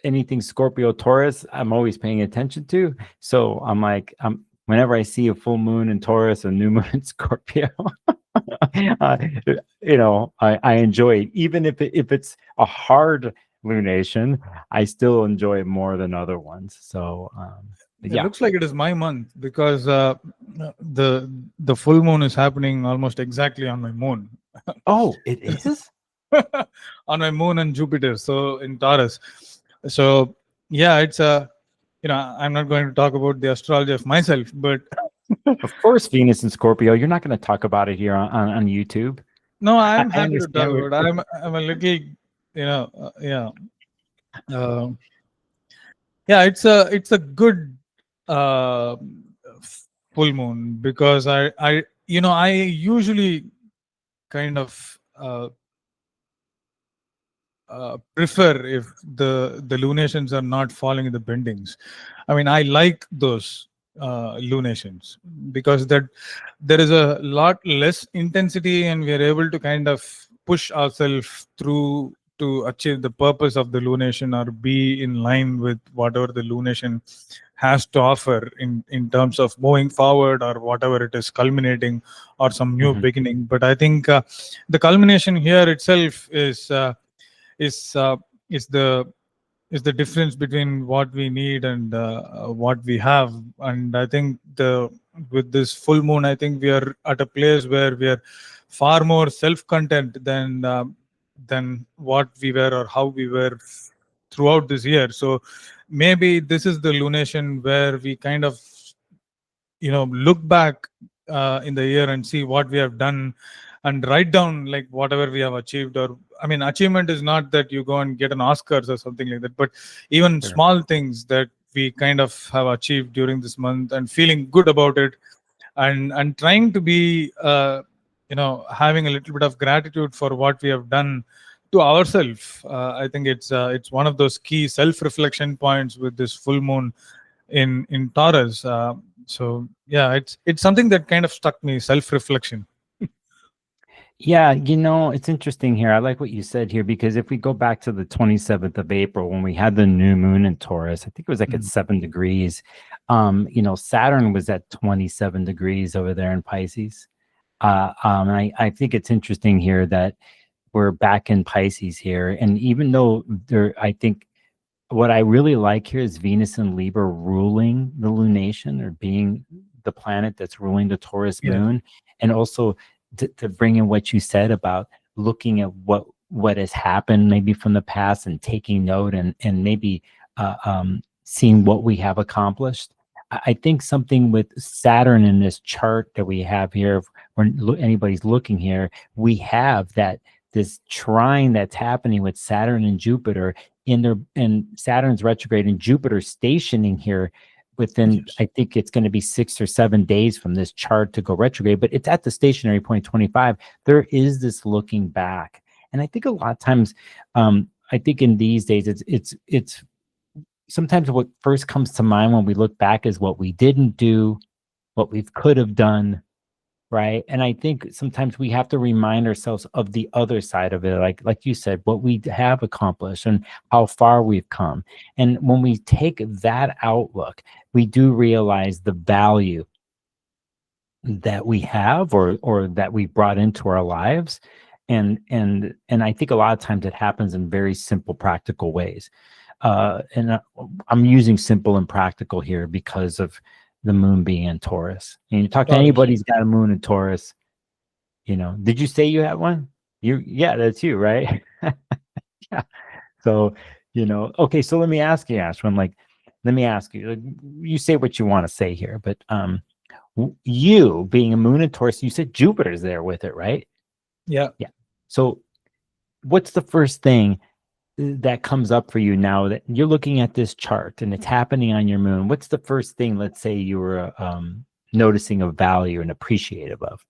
anything Scorpio Taurus, I'm always paying attention to. So I'm whenever I see a full moon in Taurus, a new moon in Scorpio, I enjoy it. Even if it's a hard lunation, I still enjoy it more than other ones. So it looks like it is my month, because the full moon is happening almost exactly on my moon. Oh, it is? On my moon and Jupiter, so in Taurus. So it's I'm not going to talk about the astrology of myself, but of course Venus and Scorpio, you're not going to talk about it here on YouTube. No, I'm happy to talk about it. I'm a little it's a good full moon, because I usually kind of prefer if the lunations are not falling in the bendings. I mean, I like those lunations, because that there is a lot less intensity, and we are able to kind of push ourselves through to achieve the purpose of the lunation, or be in line with whatever the lunation has to offer in terms of moving forward, or whatever it is, culminating, or some new beginning. But I think the culmination here itself is the difference between what we need and what we have. And I think with this full moon, I think we are at a place where we are far more self-content than what we were or how we were throughout this year. So maybe this is the lunation where we kind of look back in the year and see what we have done, and write down like whatever we have achieved. Or I mean, achievement is not that you go and get an Oscars or something like that, but even small things that we kind of have achieved during this month, and feeling good about it, and trying to be having a little bit of gratitude for what we have done to ourselves. I think it's one of those key self-reflection points with this full moon in Taurus. So yeah, it's something that kind of struck me, self-reflection. Yeah, it's interesting here. I like what you said here, because if we go back to the 27th of April when we had the new moon in Taurus, I think it was like at Mhm. 7 degrees. Saturn was at 27 degrees over there in Pisces. And I think it's interesting here that we're back in Pisces here. And even though I think what I really like here is Venus and Libra ruling the lunation, or being the planet that's ruling the Taurus Yeah. moon. And also to bring in what you said about looking at what has happened maybe from the past, and taking note, and maybe seeing what we have accomplished. I think something with Saturn in this chart that we have here, when anybody's looking here, we have that this trine that's happening with Saturn and Jupiter and Saturn's retrograde and Jupiter stationing here within, Yes. I think it's going to be 6 or 7 days from this chart to go retrograde, but it's at the stationary point 25. There is this looking back. And I think a lot of times, I think in these days, it's sometimes what first comes to mind when we look back is what we didn't do, what we could have done, right? And I think sometimes we have to remind ourselves of the other side of it, like you said, what we have accomplished and how far we've come. And when we take that outlook, we do realize the value that we have, or that we brought into our lives. And I think a lot of times it happens in very simple, practical ways. And I'm using simple and practical here because of the moon being in Taurus. And you talk to Taurus. anybody who's got a moon in Taurus, did you say you had one? Yeah, that's you, right? Yeah. So, okay. So let me ask you, Ashwin, let me ask you, you say what you want to say here, but, you being a moon in Taurus, you said Jupiter's there with it, right? Yeah. Yeah. So what's the first thing that comes up for you now that you're looking at this chart and it's happening on your moon? What's the first thing, let's say, you were noticing of value and appreciative of?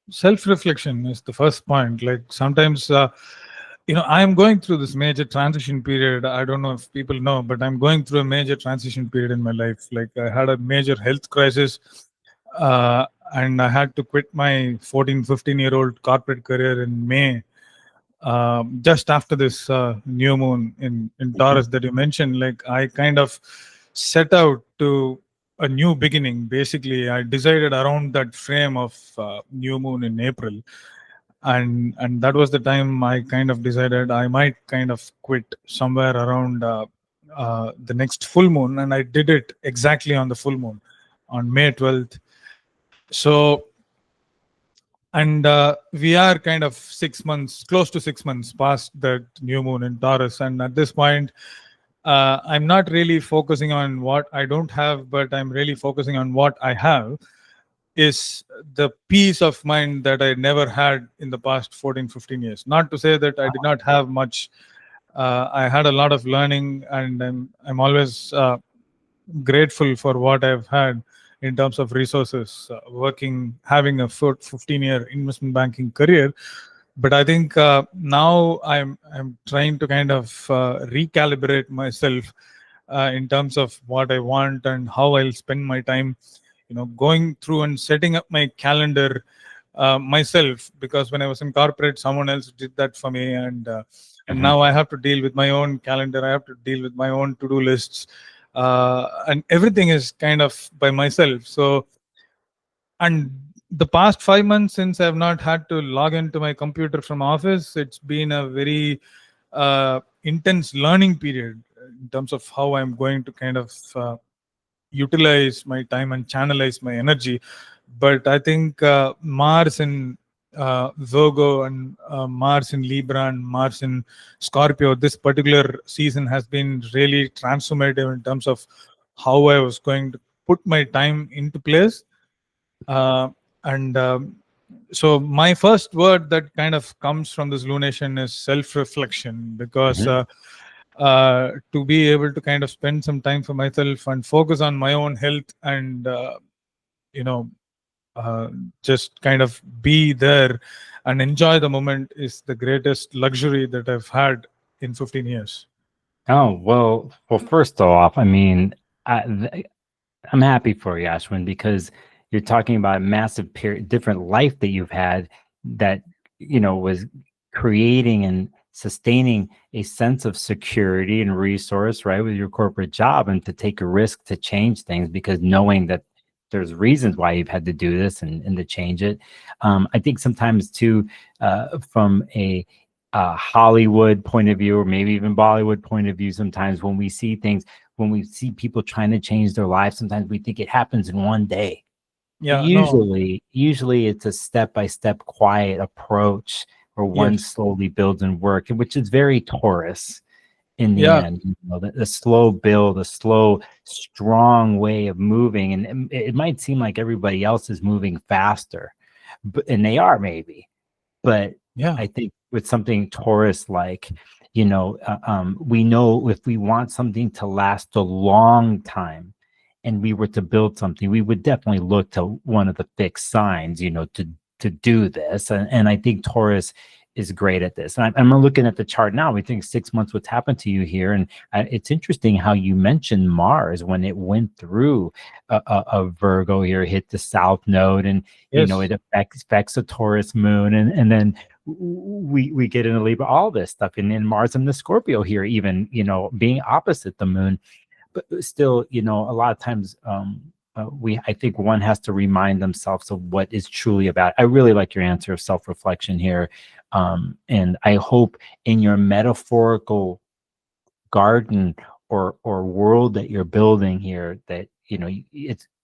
Self-reflection is the first point. Like sometimes, I'm going through this major transition period. I don't know if people know, but I'm going through a major transition period in my life. Like I had a major health crisis, and I had to quit my 14, 15-year-old corporate career in May, just after this new moon in Taurus that you mentioned. Like I kind of set out to a new beginning. Basically, I decided around that frame of new moon in April, and that was the time I kind of decided I might kind of quit somewhere around the next full moon, and I did it exactly on the full moon on May 12th. So, and we are kind of 6 months, close to 6 months past that new moon in Taurus, and at this point, I'm not really focusing on what I don't have, but I'm really focusing on what I have, is the peace of mind that I never had in the past 14, 15 years. Not to say that I did not have much. I had a lot of learning, and I'm always grateful for what I've had in terms of resources, having a 15-year investment banking career. But I think now I'm trying to kind of recalibrate myself in terms of what I want and how I'll spend my time, going through and setting up my calendar myself, because when I was in corporate, someone else did that for me, and now I have to deal with my own calendar. I have to deal with my own to-do lists, and everything is kind of by myself. So, and the past 5 months since I've not had to log into my computer from office, it's been a very intense learning period in terms of how I'm going to kind of utilize my time and channelize my energy. But I think Mars in Virgo and Mars in Libra and Mars in Scorpio, this particular season has been really transformative in terms of how I was going to put my time into place. And So my first word that kind of comes from this lunation is self-reflection, because to be able to kind of spend some time for myself and focus on my own health and you know just kind of be there and enjoy the moment is the greatest luxury that I've had in 15 years. Oh, well, first off, I mean, I'm happy for you, Ashwin, because you're talking about a massive period, different life that you've had that, was creating and sustaining a sense of security and resource, right, with your corporate job, and to take a risk to change things because knowing that there's reasons why you've had to do this and to change it. I think sometimes too, from a Hollywood point of view, or maybe even Bollywood point of view, sometimes when we see things, when we see people trying to change their lives, sometimes we think it happens in one day. Yeah, no, Usually it's a step-by-step quiet approach where one yes, slowly builds and work, which is very Taurus in the yeah, end. The slow build, a slow, strong way of moving. And it might seem like everybody else is moving faster, and they are maybe. But yeah, I think with something Taurus like, we know if we want something to last a long time and we were to build something, we would definitely look to one of the fixed signs, to do this. And I think Taurus is great at this. And I'm looking at the chart now. We think 6 months, what's happened to you here. And it's interesting how you mentioned Mars when it went through a Virgo here, hit the south node, and yes, it affects a Taurus moon, and then we get into Libra, all this stuff, and then Mars and the Scorpio here, even being opposite the moon. But still, a lot of times, I think one has to remind themselves of what is truly about. I really like your answer of self-reflection here, and I hope in your metaphorical garden or world that you're building here, that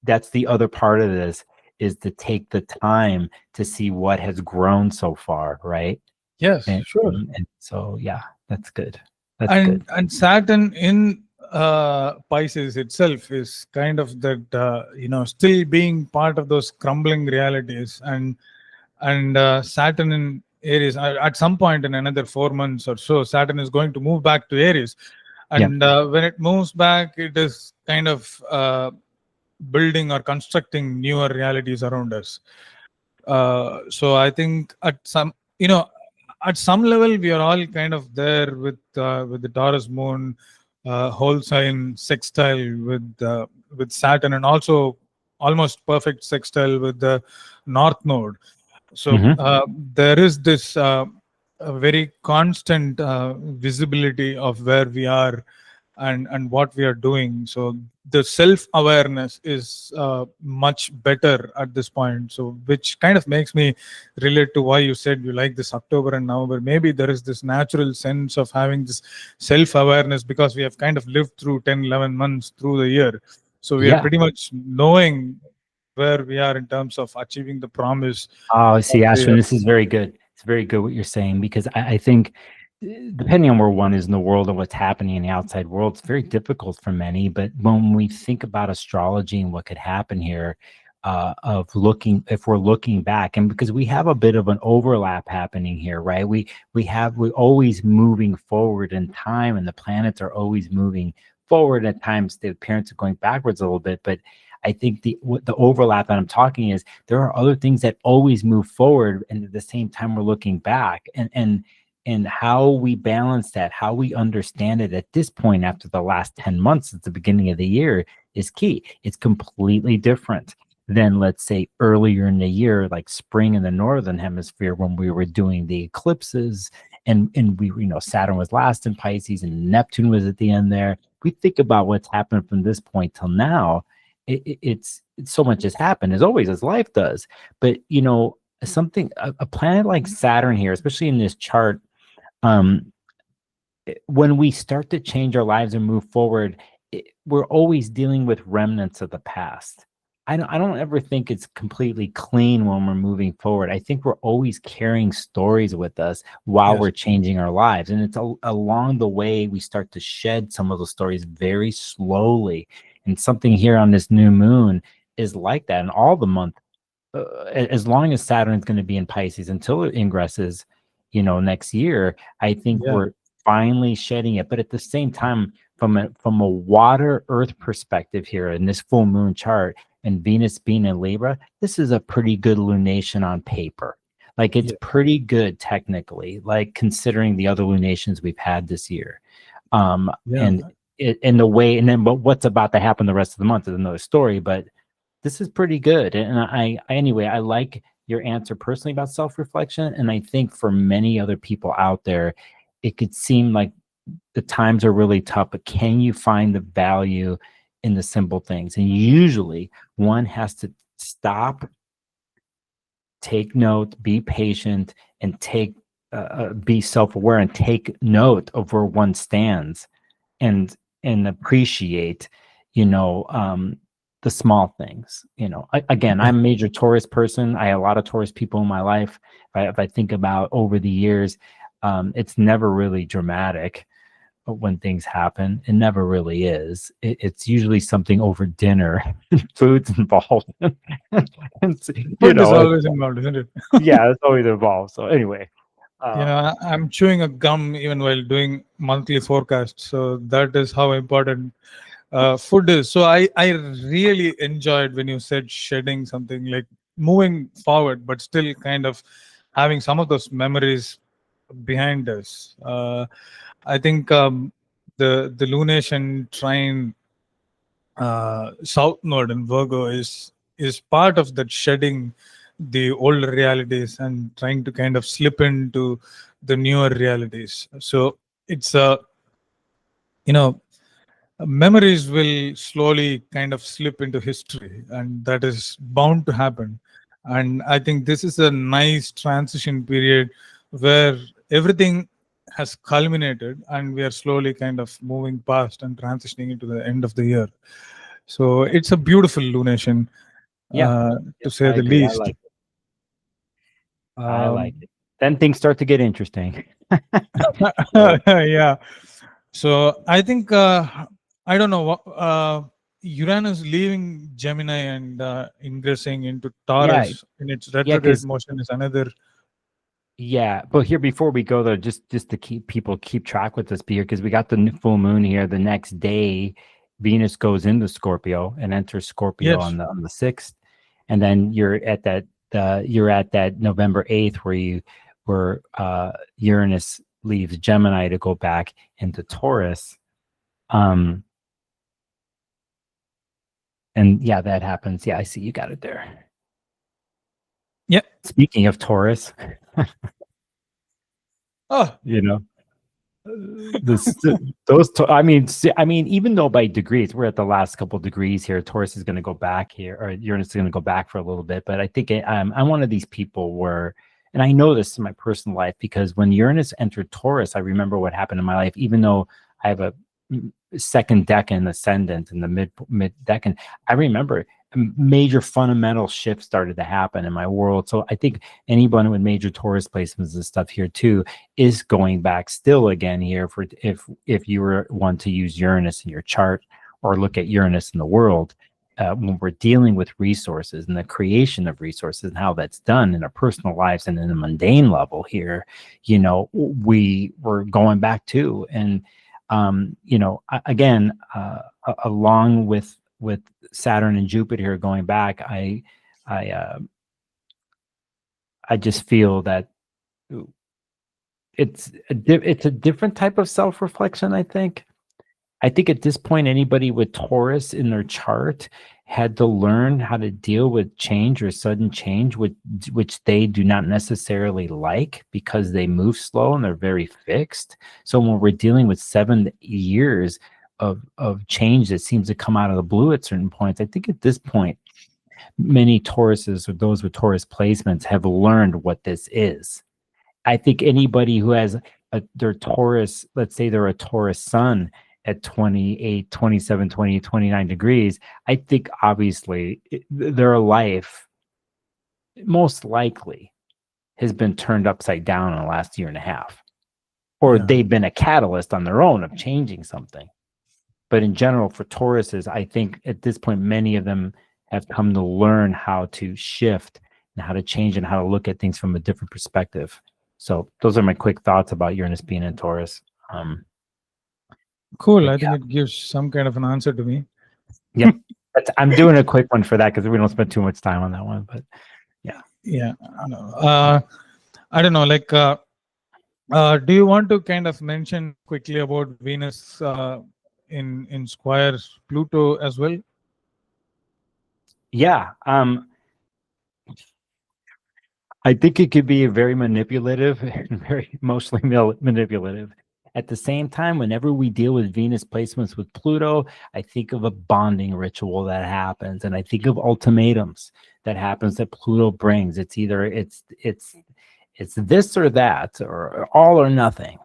that's the other part of this, is to take the time to see what has grown so far, right? yes, And, sure. and so yeah, that's good. That's good. And Saturn in Pisces itself is kind of that, still being part of those crumbling realities, and Saturn in Aries at some point in another 4 months or so, Saturn is going to move back to Aries, Yeah. and when it moves back, it is kind of building or constructing newer realities around us. So I think at some level we are all kind of there with the Taurus moon, whole sign sextile with Saturn, and also almost perfect sextile with the North Node. So Hmm. there is this a very constant visibility of where we are and what we are doing. So the self awareness is much better at this point. So which kind of makes me relate to why you said you like this October and November. Maybe there is this natural sense of having this self awareness because we have kind of lived through 10, 11 months through the year. So we are Yeah. pretty much knowing where we are in terms of achieving the promise Oh, of see, the Ashwin, year. this is very good. It's very good what you're saying, because I think depending on where one is in the world and what's happening in the outside world, it's very difficult for many. But when we think about astrology and what could happen here, if we're looking back, and because we have a bit of an overlap happening here, right? We're always moving forward in time, and the planets are always moving forward. At times, the appearance of going backwards a little bit, but I think the overlap that I'm talking is there are other things that always move forward, and at the same time we're looking back, and how we balance that, how we understand it at this point after the last 10 months at the beginning of the year is key. It's completely different than, let's say, earlier in the year, like spring in the northern hemisphere, when we were doing the eclipses, and we, Saturn was last in Pisces and Neptune was at the end there. We think about what's happened from this point till now. It's so much has happened, as always, as life does. But a planet like Saturn here, especially in this chart, um, when we start to change our lives and move forward, we're always dealing with remnants of the past. I don't ever think it's completely clean when we're moving forward. I think we're always carrying stories with us while Yes. we're changing our lives. And it's along the way we start to shed some of those stories very slowly. And something here on this new moon is like that. And all the month, as long as Saturn's going to be in Pisces until it ingresses, next year, I think Yeah. we're finally shedding it. But at the same time, from a water earth perspective here in this full moon chart, and Venus being in Libra, this is a pretty good lunation on paper. Like it's Yeah. pretty good technically, like considering the other lunations we've had this year. Yeah. And in the way, and then but what's about to happen the rest of the month is another story, but this is pretty good. And anyway, I like your answer personally about self-reflection. And I think for many other people out there, it could seem like the times are really tough, but can you find the value in the simple things? And usually one has to stop, take note, be patient, and be self-aware and take note of where one stands and appreciate, the small things. Again, I'm a major Taurus person. I have a lot of Taurus people in my life. If I think about over the years, it's never really dramatic when things happen. It never really is. It's usually something over dinner. Food's involved. Food is always involved, isn't it? Yeah, it's always involved. So anyway, I'm chewing a gum even while doing monthly forecast. So that is how important food is. So I really enjoyed when you said shedding something, like moving forward, but still kind of having some of those memories behind us. I think the lunation trine south node in Virgo is part of that shedding the old realities and trying to kind of slip into the newer realities. So it's you know memories will slowly kind of slip into history, and that is bound to happen. And I think this is a nice transition period where everything has culminated and we are slowly kind of moving past and transitioning into the end of the year. So it's a beautiful lunation, to say I the agree. least. I like it. Then things start to get interesting. Yeah. So I think I don't know what Uranus leaving Gemini and ingressing into Taurus in its retrograde motion is another. Yeah, but here before we go there, just to keep track with this here, because we got the full moon here. The next day, Venus goes into Scorpio and enters Scorpio Yes. on the 6th, and then you're at that November 8th where Uranus leaves Gemini to go back into Taurus. And yeah, that happens. Yeah, I see you got it there. Yeah. Speaking of Taurus, I mean, even though by degrees, we're at the last couple of degrees here, Taurus is going to go back here, or Uranus is going to go back for a little bit. But I think I'm one of these people where, and I know this in my personal life, because when Uranus entered Taurus, I remember what happened in my life, even though I have a second decan ascendant in the mid decan. I remember a major fundamental shift started to happen in my world. So I think anyone with major Taurus placements and stuff here too is going back still again here for if you were one to use Uranus in your chart or look at Uranus in the world. When we're dealing with resources and the creation of resources and how that's done in our personal lives and in the mundane level here, we're going back to. And again, along with Saturn and Jupiter here going back, I just feel that it's a different type of self-reflection. I think at this point, anybody with Taurus in their chart had to learn how to deal with change or sudden change, which they do not necessarily like because they move slow and they're very fixed. So when we're dealing with 7 years of change that seems to come out of the blue at certain points, I think at this point, many Tauruses or those with Taurus placements have learned what this is. I think anybody who has their Taurus, let's say they're a Taurus sun at 28, 27, 20, 29 degrees, I think obviously their life most likely has been turned upside down in the last year and a half, or they've been a catalyst on their own of changing something. But in general, for Tauruses, I think at this point, many of them have come to learn how to shift and how to change and how to look at things from a different perspective. So those are my quick thoughts about Uranus being in Taurus. Cool. I think it gives some kind of an answer to me. Yep. I'm doing a quick one for that because we don't spend too much time on that one. But Yeah, I know. I don't know. Like, do you want to kind of mention quickly about Venus in square Pluto as well? yeah, I think it could be very manipulative and very emotionally manipulative. At the same time, whenever we deal with Venus placements with Pluto, I think of a bonding ritual that happens, and I think of ultimatums that happens that Pluto brings. It's either it's this or that, or all or nothing.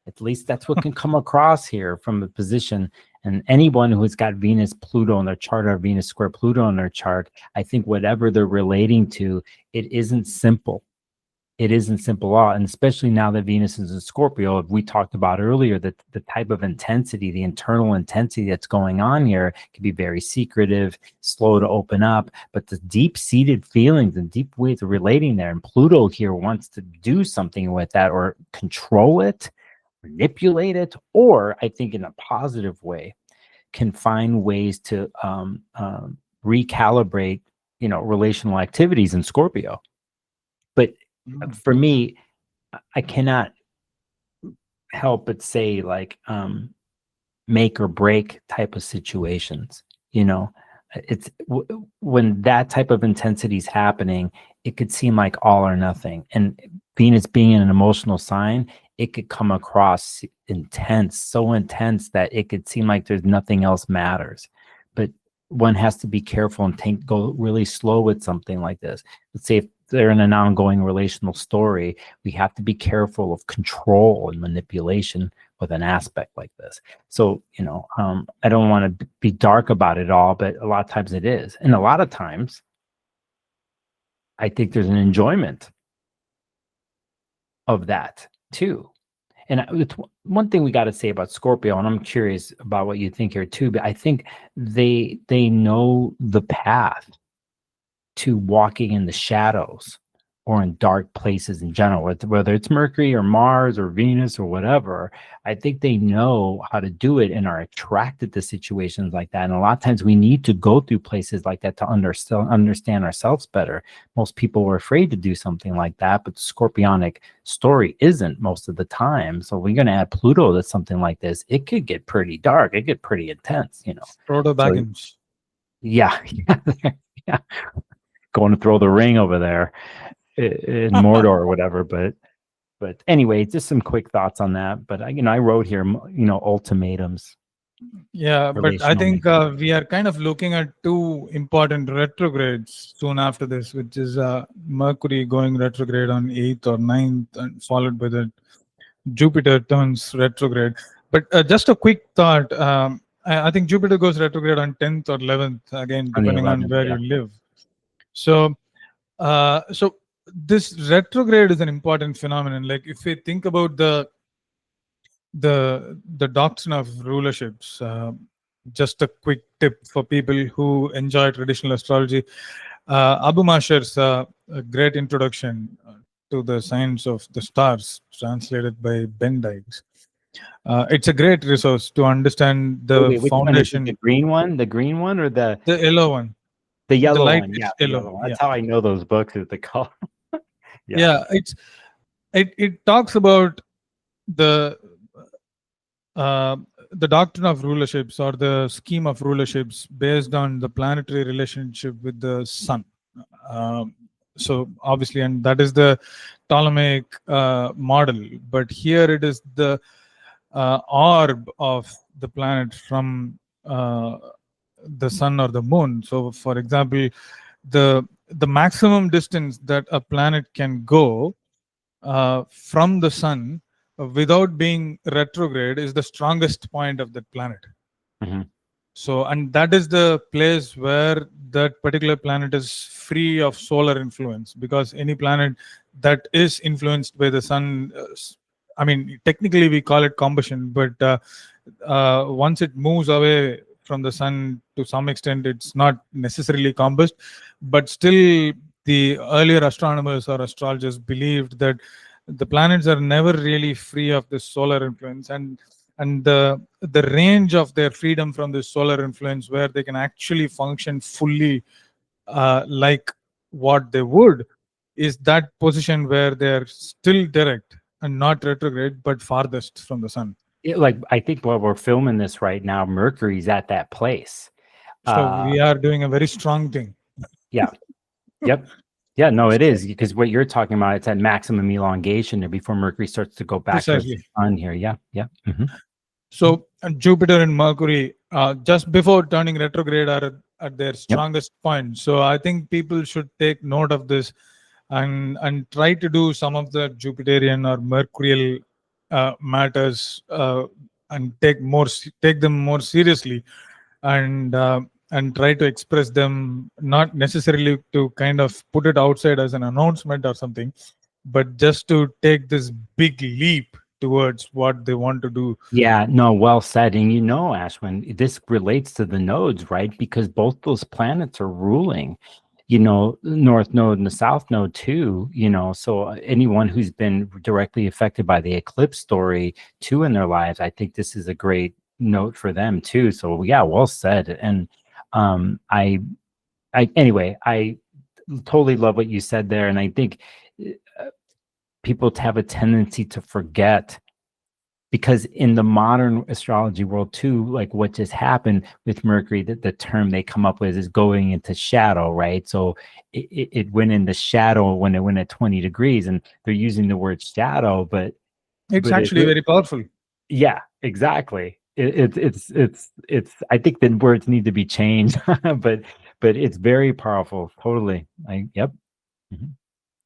At least that's what can come across here from the position. And anyone who's got Venus Pluto in their chart or Venus square Pluto in their chart, I think whatever they're relating to, it isn't simple. It isn't simple at all. And especially now that Venus is in Scorpio, we talked about earlier that the type of intensity, the internal intensity that's going on here can be very secretive, slow to open up, but the deep-seated feelings and deep ways of relating there. And Pluto here wants to do something with that or control it, manipulate it, or I think in a positive way, can find ways to recalibrate, relational activities in Scorpio. But for me, I cannot help but say like make or break type of situations. It's when that type of intensity is happening, it could seem like all or nothing. And Venus being in an emotional sign, it could come across intense, so intense that it could seem like there's nothing else matters. But one has to be careful and go really slow with something like this. Let's say if they're in an ongoing relational story, we have to be careful of control and manipulation with an aspect like this. So, I don't want to be dark about it all, but a lot of times it is. And a lot of times, I think there's an enjoyment of that too. And it's one thing we got to say about Scorpio, and I'm curious about what you think here too, but I think they know the path to walking in the shadows or in dark places in general, whether it's Mercury or Mars or Venus or whatever. I think they know how to do it and are attracted to situations like that. And a lot of times we need to go through places like that to understand ourselves better. Most people are afraid to do something like that, but the Scorpionic story isn't most of the time. So we're going to add Pluto to something like this. It could get pretty dark. It get pretty intense, Frodo Baggins. So, yeah. Going to throw the ring over there in Mordor or whatever. But anyway, just some quick thoughts on that. But I wrote here, ultimatums. Yeah, but I think we are kind of looking at two important retrogrades soon after this, which is Mercury going retrograde on 8th or 9th, and followed by the Jupiter turns retrograde. But just a quick thought. I think Jupiter goes retrograde on 10th or 11th, again, depending on where you live. So this retrograde is an important phenomenon. Like if we think about the doctrine of rulerships, just a quick tip for people who enjoy traditional astrology. Abu Mashar's a great introduction to the science of the stars, translated by Ben Dykes. It's a great resource to understand the foundation. The green one, or the yellow one? The yellow light one, is yeah. yellow. That's how I know those books, is the color. Yeah, it talks about the doctrine of rulerships, or the scheme of rulerships, based on the planetary relationship with the sun. So obviously, and that is the Ptolemaic model. But here it is the orb of the planet from the sun or the moon. So for example, the maximum distance that a planet can go from the sun without being retrograde is the strongest point of that planet. Mm-hmm. So, and that is the place where that particular planet is free of solar influence, because any planet that is influenced by the sun, I mean, technically we call it combustion, but once it moves away from the sun to some extent, it's not necessarily combust. But still, the earlier astronomers or astrologers believed that the planets are never really free of this solar influence, and and the range of their freedom from this solar influence, where they can actually function fully like what they would, is that position where they're still direct and not retrograde, but farthest from the sun. Like, I think while we're filming this right now, Mercury's at that place. So we are doing a very strong thing. Yeah. Yep. Yeah, no, it is, because what you're talking about, it's at maximum elongation there before Mercury starts to go back to the Precisely. sun here. Yeah. Yeah. So Jupiter and Mercury, just before turning retrograde, are at their strongest point. So I think people should take note of this and try to do some of the Jupiterian or Mercurial matters, and take them more seriously, and try to express them, not necessarily to kind of put it outside as an announcement or something, but just to take this big leap towards what they want to do. Yeah, no, well said. And Ashwin, this relates to the nodes, right? Because both those planets are ruling, the North Node and the South Node too, so anyone who's been directly affected by the eclipse story too in their lives, I think this is a great note for them too. So yeah, well said. And anyway, I totally love what you said there. And I think people have a tendency to forget, because in the modern astrology world too, like what just happened with Mercury, the term they come up with is going into shadow, right? So it went into shadow when it went at 20 degrees, and they're using the word shadow, but It's actually very powerful. Yeah, exactly. It's I think the words need to be changed, but it's very powerful. Totally. Yep.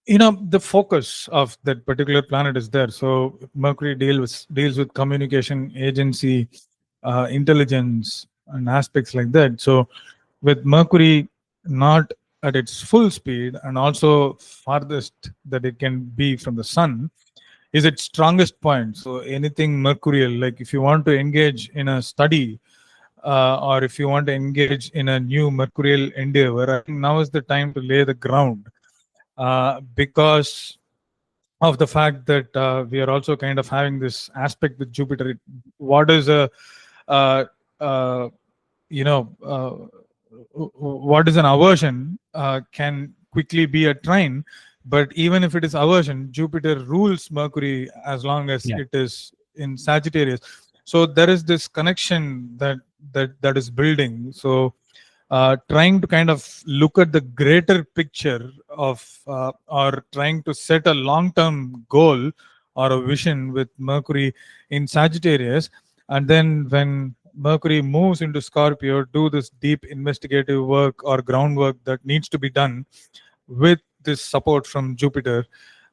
The focus of that particular planet is there. So Mercury deals with communication, agency, intelligence, and aspects like that. So with Mercury not at its full speed, and also farthest that it can be from the sun, is its strongest point. So anything mercurial, like if you want to engage in a study, or if you want to engage in a new mercurial endeavor, I think now is the time to lay the ground, because of the fact that we are also kind of having this aspect with Jupiter. What is a what is an aversion can quickly be a trine, but even if it is aversion, Jupiter rules Mercury as long as it is in Sagittarius. So there is this connection that is building. So trying to kind of look at the greater picture of, or trying to set a long-term goal or a vision with Mercury in Sagittarius, and then when Mercury moves into Scorpio, do this deep investigative work or groundwork that needs to be done with this support from Jupiter.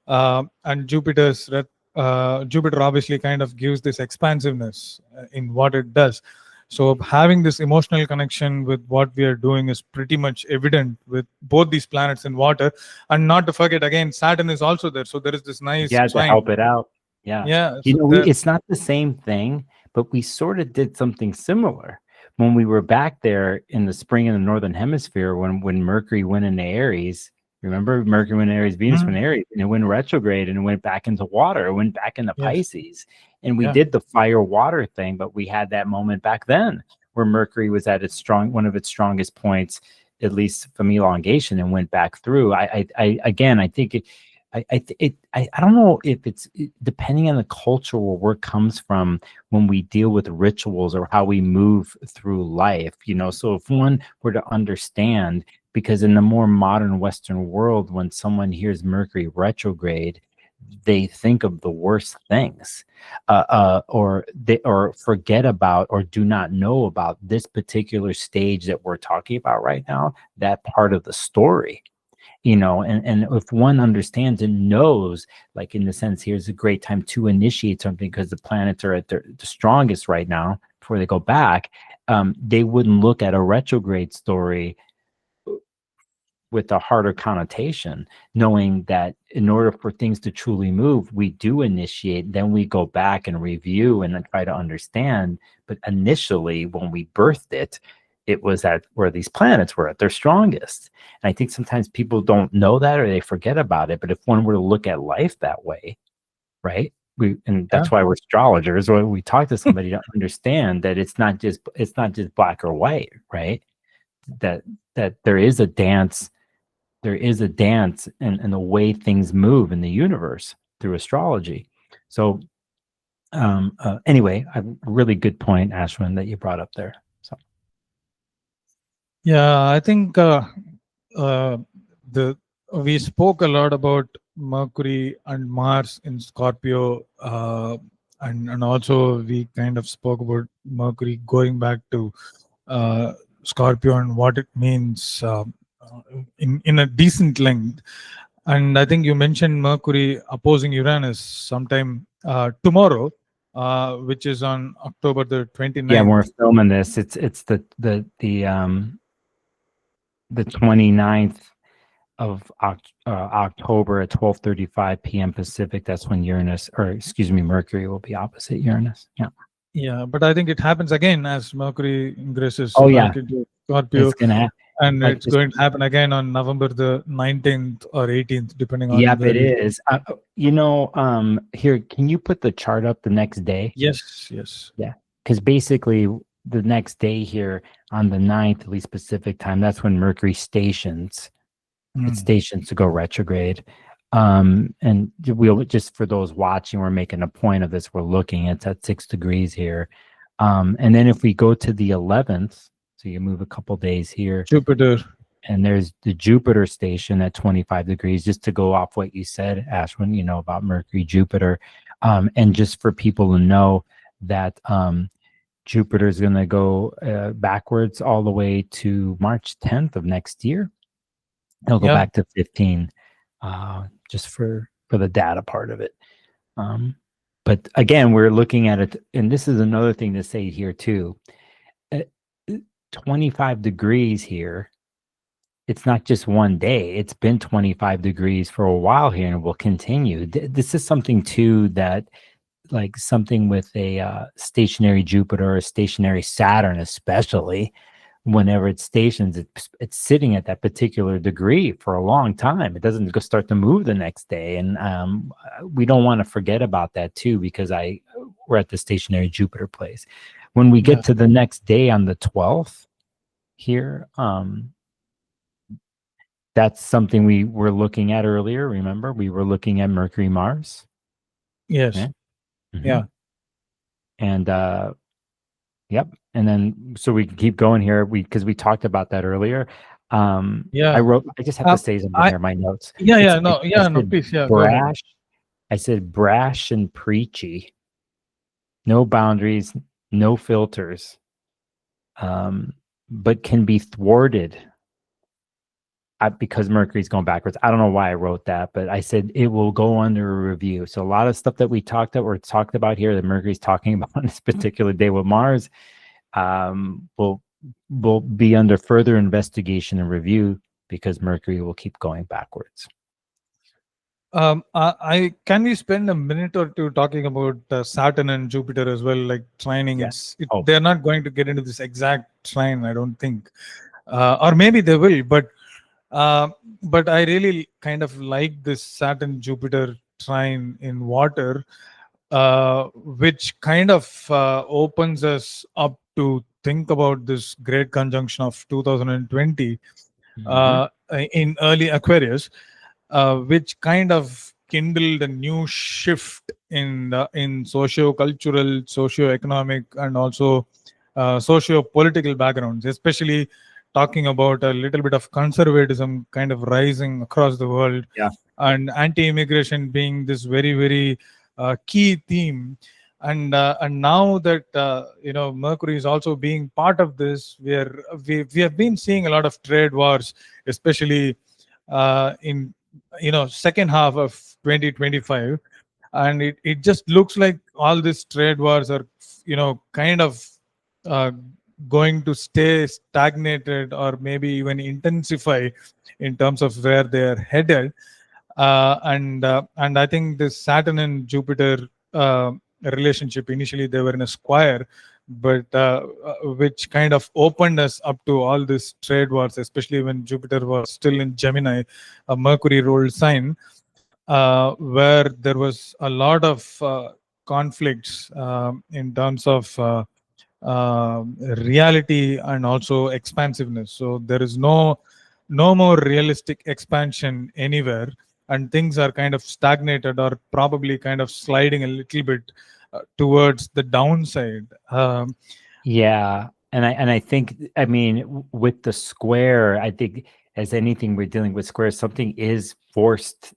And Jupiter obviously kind of gives this expansiveness in what it does. So having this emotional connection with what we are doing is pretty much evident with both these planets in water. And not to forget, again, Saturn is also there. So there is this nice to help it out. Yeah. It's not the same thing, but we sort of did something similar when we were back there in the spring in the Northern Hemisphere, when Mercury went into Aries. Remember, Mercury went Aries, Venus went Aries, and it went retrograde, and it went back into water. It went back into Pisces. And we did the fire water thing, but we had that moment back then where Mercury was at one of its strongest points, at least from elongation, and went back through. I think I don't know if it's depending on the culture where work comes from when we deal with rituals or how we move through life, so if one were to understand, because in the more modern Western world, when someone hears Mercury retrograde, they think of the worst things, or forget about or do not know about this particular stage that we're talking about right now, that part of the story. And if one understands and knows, like in the sense, here's a great time to initiate something because the planets are at the strongest right now before they go back, they wouldn't look at a retrograde story with a harder connotation, knowing that in order for things to truly move, we do initiate, then we go back and review and then try to understand. But initially, when we birthed it, it was at where these planets were at their strongest. And I think sometimes people don't know that or they forget about it. But if one were to look at life that way, right? and Yeah. that's why we're astrologers. When we talk to somebody to understand that it's not just black or white, right? That there is a dance. There is a dance in the way things move in the universe through astrology. So anyway, a really good point, Ashwin, that you brought up there. So Yeah, I think the we spoke a lot about Mercury and Mars in Scorpio, and also we kind of spoke about Mercury going back to Scorpio and what it means in a decent length. And I think you mentioned Mercury opposing Uranus sometime tomorrow, which is on October the 29th. yeah, when we're filming this, it's the 29th of October at 12:35 p.m. Pacific. That's when Mercury will be opposite Uranus. Yeah. Yeah, but I think it happens again as Mercury ingresses Oh, yeah. back into Scorpio, It's gonna happen. and like it's this- going to happen again on November the 19th or 18th, depending on Yep, the it is. Here, can you put the chart up the next day? Yes, yes. Because basically the next day here on the 9th, at least Pacific time, that's when Mercury stations. It stations to go retrograde. And we'll just, for those watching, we're making a point of this. We're looking, it's at 6 degrees here. And then if we go to the 11th, so you move a couple days here, Jupiter. and there's the Jupiter station at 25 degrees, just to go off what you said, Ashwin, about Mercury, Jupiter. And just for people to know that Jupiter is going to go backwards all the way to March 10th of next year. It'll go back to 15, just for the data part of it. But again, we're looking at it, and this is another thing to say here too. 25 degrees here. It's not just one day. It's been 25 degrees for a while here, and will continue. This is something too that, like something with a stationary Jupiter or stationary Saturn, especially, whenever it stations, it's sitting at that particular degree for a long time. It doesn't start to move the next day, and we don't want to forget about that too, because we're at the stationary Jupiter place. When we get to the next day on the 12th here, that's something we were looking at earlier. Remember, we were looking at Mercury, Mars. Yes. Okay. Mm-hmm. Yeah. And yep. And then, so we can keep going here, because we talked about that earlier. I just have to say something here in my notes. Please. Yeah. Brash. I said brash and preachy. No boundaries, no filters. But can be thwarted because Mercury's going backwards. I don't know why I wrote that, but I said it will go under a review. So a lot of stuff that we talked about here that Mercury's talking about on this particular day with Mars will be under further investigation and review, because Mercury will keep going backwards. Can we spend a minute or two talking about Saturn and Jupiter as well, like trining? Yes. They're not going to get into this exact trine, I don't think, or maybe they will, but I really kind of like this Saturn Jupiter trine in water, which kind of opens us up to think about this great conjunction of 2020 in early Aquarius, which kind of kindled a new shift in socio-cultural, socio-economic, and also socio-political backgrounds, especially talking about a little bit of conservatism kind of rising across the world, and anti-immigration being this very, very key theme. And now that Mercury is also being part of this, we have been seeing a lot of trade wars, especially in second half of 2025, and it just looks like all these trade wars are kind of going to stay stagnated, or maybe even intensify in terms of where they are headed. And I think this Saturn and Jupiter relationship, initially they were in a square, but which kind of opened us up to all these trade wars, especially when Jupiter was still in Gemini, a Mercury ruled sign. where there was a lot of conflicts in terms of reality and also expansiveness. So there is no more realistic expansion anywhere, and things are kind of stagnated or probably kind of sliding a little bit towards the downside. Yeah, and I think, I mean, with the square, I think as anything we're dealing with squares, something is forced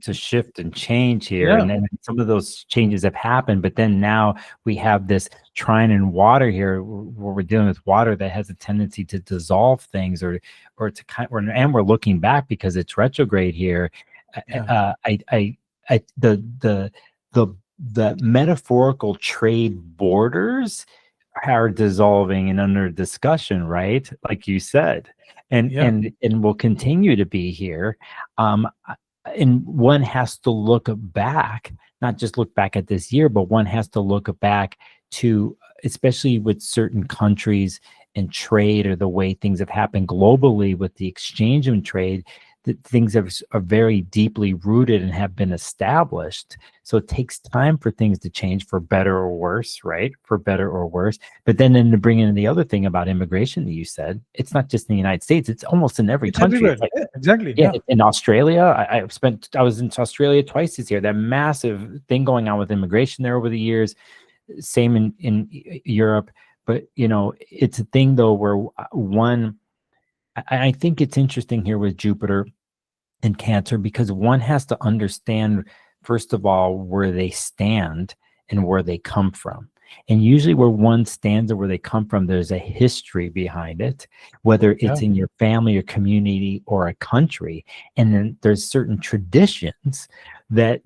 to shift and change here, Yeah, and then some of those changes have happened. But then now we have this trine in water here, where we're dealing with water that has a tendency to dissolve things, or to and we're looking back because it's retrograde here. yeah, I the the metaphorical trade borders are dissolving and under discussion, right? Like you said, and yeah, and will continue to be here. And one has to look back, not just look back at this year, but one has to look back to, especially with certain countries and trade, or the way things have happened globally with the exchange and trade, that things are very deeply rooted and have been established. So it takes time for things to change, for better or worse, right? For better or worse. But then to bring in the other thing about immigration that you said, it's not just in the United States, it's almost in every it's country. everywhere. It's like, Yeah, exactly. yeah, Yeah, in Australia, I was in Australia twice this year. That massive thing going on with immigration there over the years. Same in Europe. But it's a thing though where I think it's interesting here with Jupiter and Cancer, because one has to understand, first of all, where they stand and where they come from. And usually where one stands or where they come from, there's a history behind it, whether yeah, it's in your family or community or a country. And then there's certain traditions that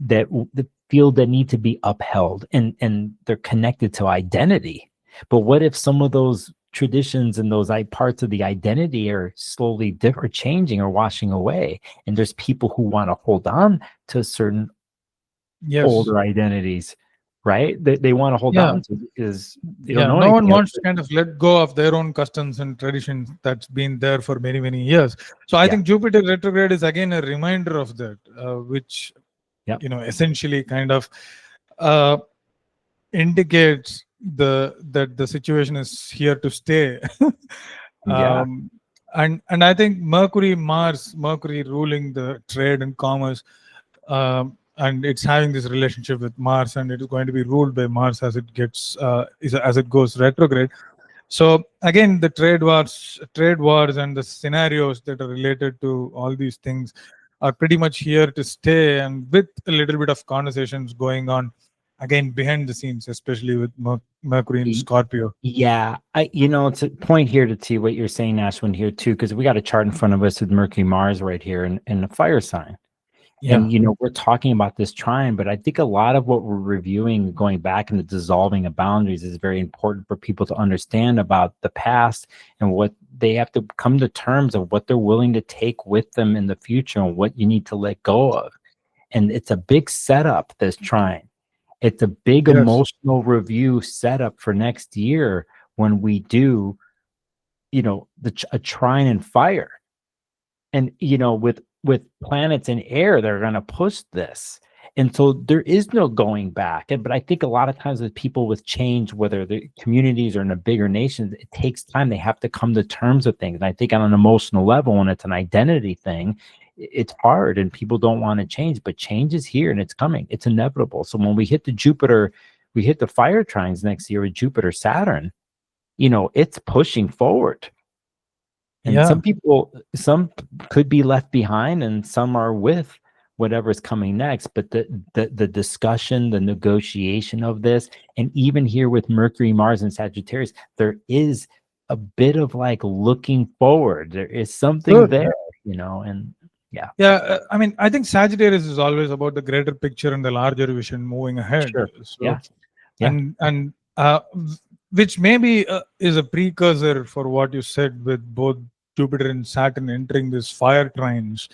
feel that need to be upheld, and they're connected to identity. But what if some of those traditions and those parts of the identity are slowly or changing or washing away, and there's people who want to hold on to certain yes, older identities, right? They want to hold yeah, on to, because they don't yeah. know No one anything else. wants to kind of let go of their own customs and traditions that's been there for many, many years. So I Yeah, think Jupiter retrograde is again a reminder of that, which yeah, essentially kind of uh, indicates that the situation is here to stay. yeah, um, and I think Mercury ruling the trade and commerce, and it's having this relationship with Mars, and it is going to be ruled by Mars as it gets as it goes retrograde. So again, the trade wars and the scenarios that are related to all these things are pretty much here to stay, and with a little bit of conversations going on again behind the scenes, especially with Mercury in Y- Scorpio. yeah. It's a point here to see what you're saying, Ashwin, here too, because we got a chart in front of us with Mercury, Mars right here, in the fire sign. Yeah, And we're talking about this trine, but I think a lot of what we're reviewing, going back and the dissolving of boundaries, is very important for people to understand about the past, and what they have to come to terms of, what they're willing to take with them in the future, and what you need to let go of. And it's a big setup, this trine. It's a big yes, emotional review setup for next year, when we do, a trine in fire. And with planets in air, they're going to push this, and so there is no going back. But I think a lot of times with people with change, whether the communities or in a bigger nation, it takes time. They have to come to terms with things, and I think on an emotional level, when it's an identity thing, it's hard, and people don't want to change. But change is here, and it's coming, it's inevitable. So when we hit we hit the fire trines next year with Jupiter, Saturn, it's pushing forward. And yeah, some could be left behind, and some are with whatever's coming next. But the discussion, the negotiation of this, and even here with Mercury, Mars, and Sagittarius, there is a bit of like looking forward. There is something good. there, and yeah, Yeah, I mean, I think Sagittarius is always about the greater picture and the larger vision moving ahead. sure. So, Yeah, yeah, and which maybe is a precursor for what you said with both Jupiter and Saturn entering this fire trines.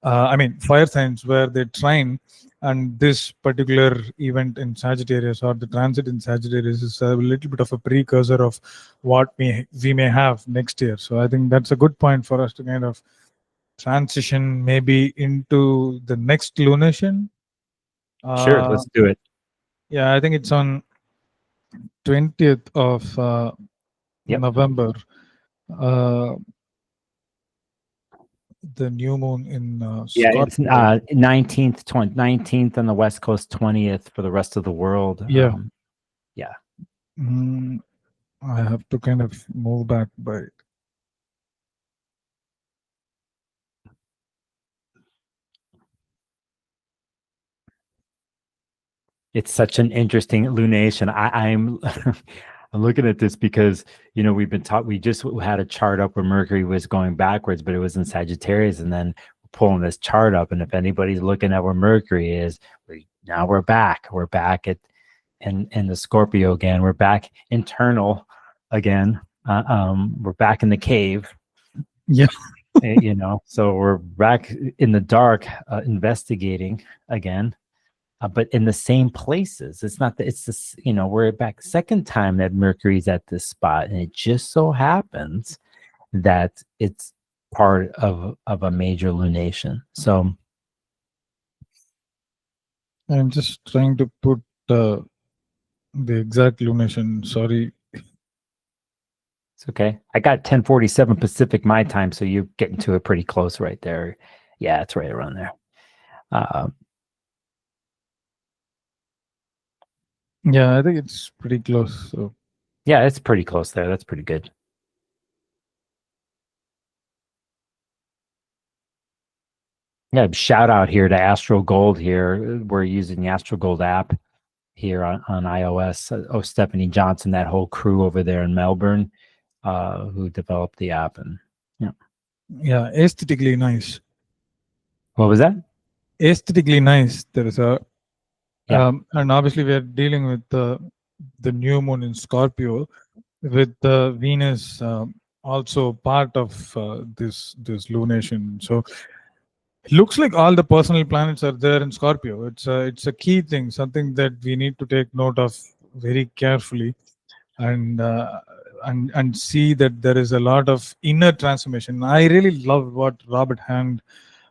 I mean, fire signs where they trine, and this particular event in Sagittarius, or the transit in Sagittarius, is a little bit of a precursor of what we may have next year. So I think that's a good point for us to kind of transition maybe into the next lunation. Sure, Uh, let's do it. yeah, I think it's on 20th of Yep. November. Uh, the new moon in Yeah, it's Scorpio. 19th, 19th on the West Coast, 20th for the rest of the world. Yeah. Yeah. I have to kind of move back by. It's such an interesting lunation. I'm I'm looking at this because we've been taught. We just had a chart up where Mercury was going backwards, but it was in Sagittarius, and then we're pulling this chart up. And if anybody's looking at where Mercury is, now we're back. We're back at in the Scorpio again. We're back internal again. We're back in the cave. Yeah. So we're back in the dark, investigating again. But in the same places. It's not that it's this, we're back second time that Mercury's at this spot, and it just so happens that it's part of a major lunation. So I'm just trying to put the exact lunation. Sorry. it's okay. I got 10:47 Pacific my time, so you're getting to it pretty close right there. Yeah, it's right around there. Yeah, I think it's pretty close. So yeah, it's pretty close there. That's pretty good. Yeah, shout out here to Astro Gold here. We're using the Astro Gold app here on iOS. Stephanie Johnson, that whole crew over there in Melbourne, who developed the app. And yeah, aesthetically nice. What was that? Aesthetically nice. There is a and obviously we are dealing with the new moon in Scorpio, with the Venus also part of this lunation. So it looks like all the personal planets are there in Scorpio. It's a key thing, something that we need to take note of very carefully, and see that there is a lot of inner transformation. I really love what Robert Hand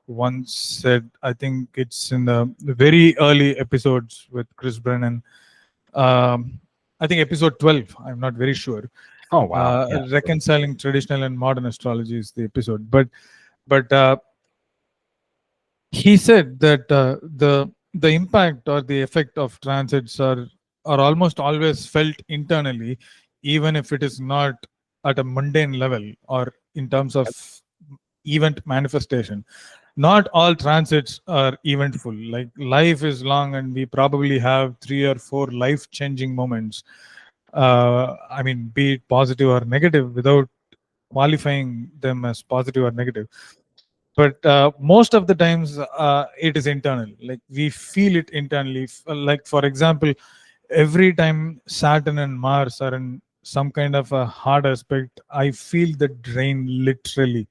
once said. I think it's in the very early episodes with Chris Brennan. I think episode 12. I'm not very sure. Oh wow! Reconciling traditional and modern astrology is the episode, but he said that the impact or the effect of transits are almost always felt internally, even if it is not at a mundane level or in terms of event manifestation. Not all transits are eventful. Like, life is long, and we probably have 3 or 4 life-changing moments. I mean, be it positive or negative, without qualifying them as positive or negative. But most of the times it is internal. Like, we feel it internally. Like, for example, every time Saturn and Mars are in some kind of a hard aspect, I feel the drain literally.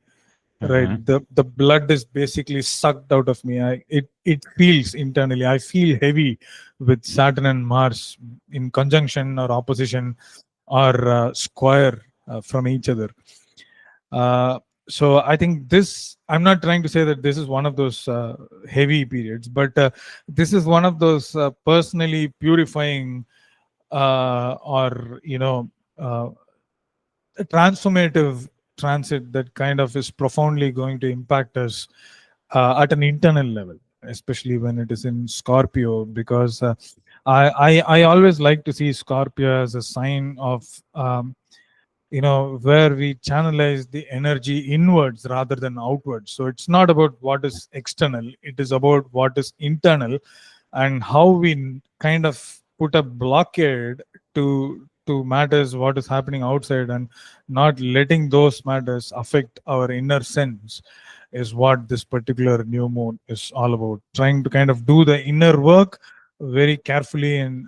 Right, the blood is basically sucked out of me. It feels internally. I feel heavy with Saturn and Mars in conjunction or opposition or square from each other. So I think this, I'm not trying to say that this is one of those heavy periods, but this is one of those personally purifying or transformative transit that kind of is profoundly going to impact us at an internal level, especially when it is in Scorpio, because I always like to see Scorpio as a sign of where we channelize the energy inwards rather than outwards. So it's not about what is external, it is about what is internal, and how we kind of put a blockade to matters what is happening outside, and not letting those matters affect our inner sense, is what this particular new moon is all about. Trying to kind of do the inner work very carefully and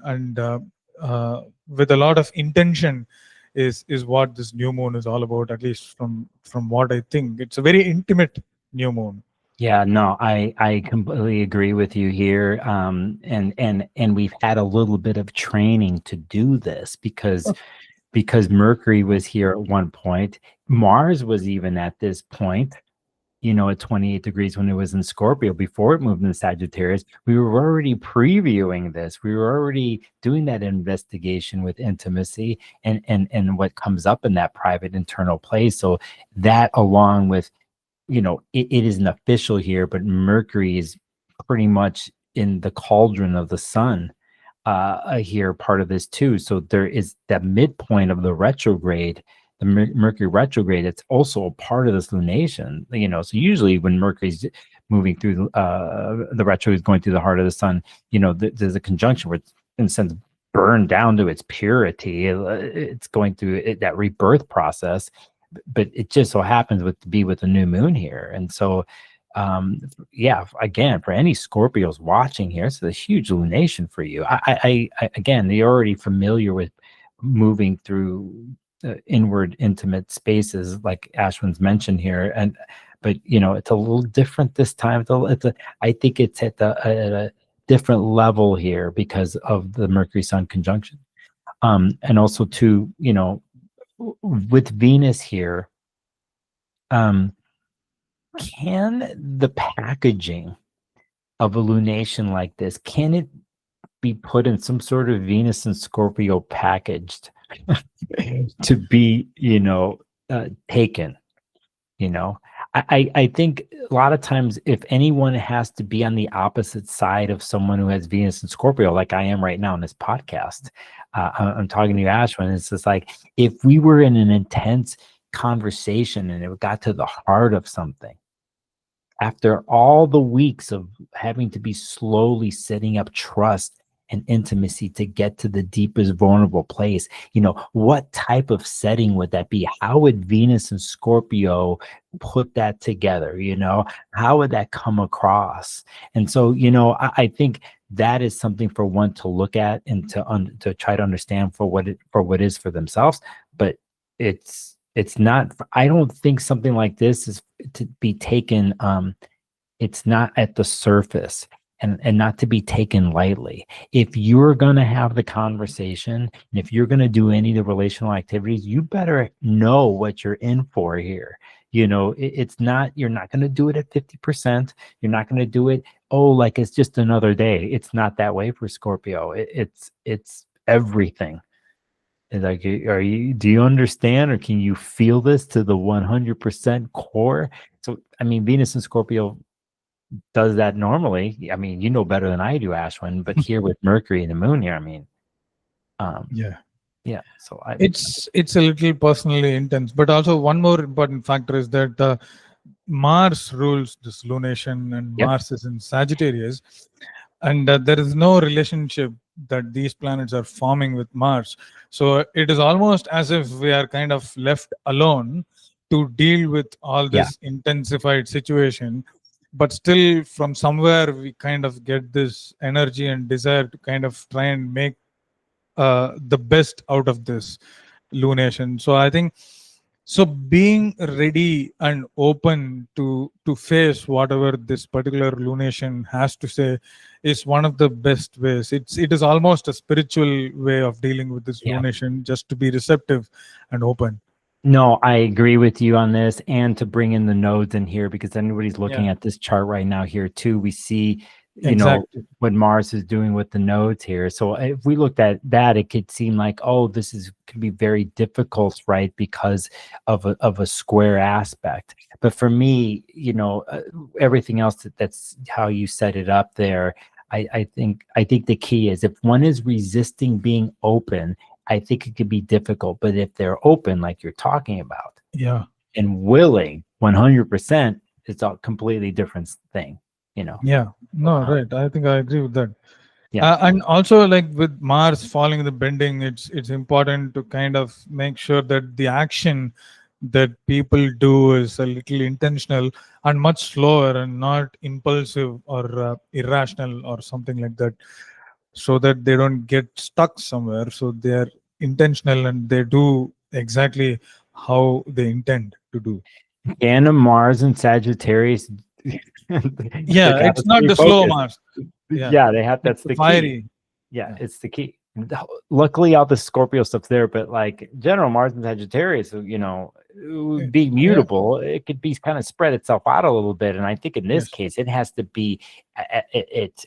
with a lot of intention is what this new moon is all about. At least from what I think, it's a very intimate new moon. Yeah, no, I completely agree with you here. And we've had a little bit of training to do this because Mercury was here at one point. Mars was even at this point. at 28 degrees when it was in Scorpio before it moved into Sagittarius. We were already previewing this. We were already doing that investigation with intimacy and what comes up in that private internal place. So that, along with, it isn't official here, but Mercury is pretty much in the cauldron of the sun here, part of this too. So there is that midpoint of the retrograde, the Mercury retrograde. It's also a part of this lunation. So usually when Mercury's moving through the retrograde, is going through the heart of the sun, there's a conjunction where it's, in a sense, burned down to its purity. It's going through that rebirth process, but it just so happens to be with the new moon here. And so again, for any Scorpios watching here, it's a huge lunation for you. I again, you're already familiar with moving through inward intimate spaces like Aswin's mentioned here, but it's a little different this time. I think it's at a different level here because of the Mercury Sun conjunction, and also too, with Venus here, can the packaging of a lunation like this, can it be put in some sort of Venus and Scorpio packaged to be, taken? I think a lot of times, if anyone has to be on the opposite side of someone who has Venus and Scorpio, like I am right now in this podcast, I'm talking to you, Ashwin. It's just like, if we were in an intense conversation and it got to the heart of something, after all the weeks of having to be slowly setting up trust and intimacy to get to the deepest vulnerable place, what type of setting would that be? How would Venus and Scorpio put that together? How would that come across? And so, I think that is something for one to look at and to try to understand for what is for themselves. But it's not, I don't think something like this is to be taken, it's not at the surface and not to be taken lightly. If you're going to have the conversation, and if you're going to do any of the relational activities, you better know what you're in for here. It's not, you're not going to do it at 50%. You're not going to do it, like it's just another day. It's not that way for Scorpio. It's everything. It's like, do you understand, or can you feel this to the 100% core? So, Venus and Scorpio does that normally. You know better than I do, Ashwin, but here with Mercury and the moon here, yeah. So it's a little personally intense, but also one more important factor is that Mars rules this lunation, and Mars is in Sagittarius, and there is no relationship that these planets are forming with Mars. So it is almost as if we are kind of left alone to deal with all this intensified situation. But still, from somewhere, we kind of get this energy and desire to kind of try and make the best out of this lunation. So I think, being ready and open to face whatever this particular lunation has to say is one of the best ways. It is almost a spiritual way of dealing with this lunation, just to be receptive and open. No, I agree with you on this, and to bring in the nodes in here, because anybody's looking at this chart right now here too, we see what Mars is doing with the nodes here. So if we looked at that, it could seem like, could be very difficult, right? Because of a square aspect. But for me, everything else that's how you set it up there. I think the key is, if one is resisting being open, I think it could be difficult. But if they're open, like you're talking about, and willing 100%, it's a completely different thing. Right. I think I agree with that. And also, like with Mars falling in the bending, it's important to kind of make sure that the action that people do is a little intentional and much slower, and not impulsive or irrational or something like that, so that they don't get stuck somewhere. So they're intentional and they do exactly how they intend to do. And Mars and Sagittarius. It's not the slow Mars. They have, that's the fiery. key. It's the key. luckily all the Scorpio stuff's there, but like general Mars and Sagittarius, you know, it would be Yeah. mutable. It could be kind of spread itself out a little bit, and I think in this Yes. case, it has to be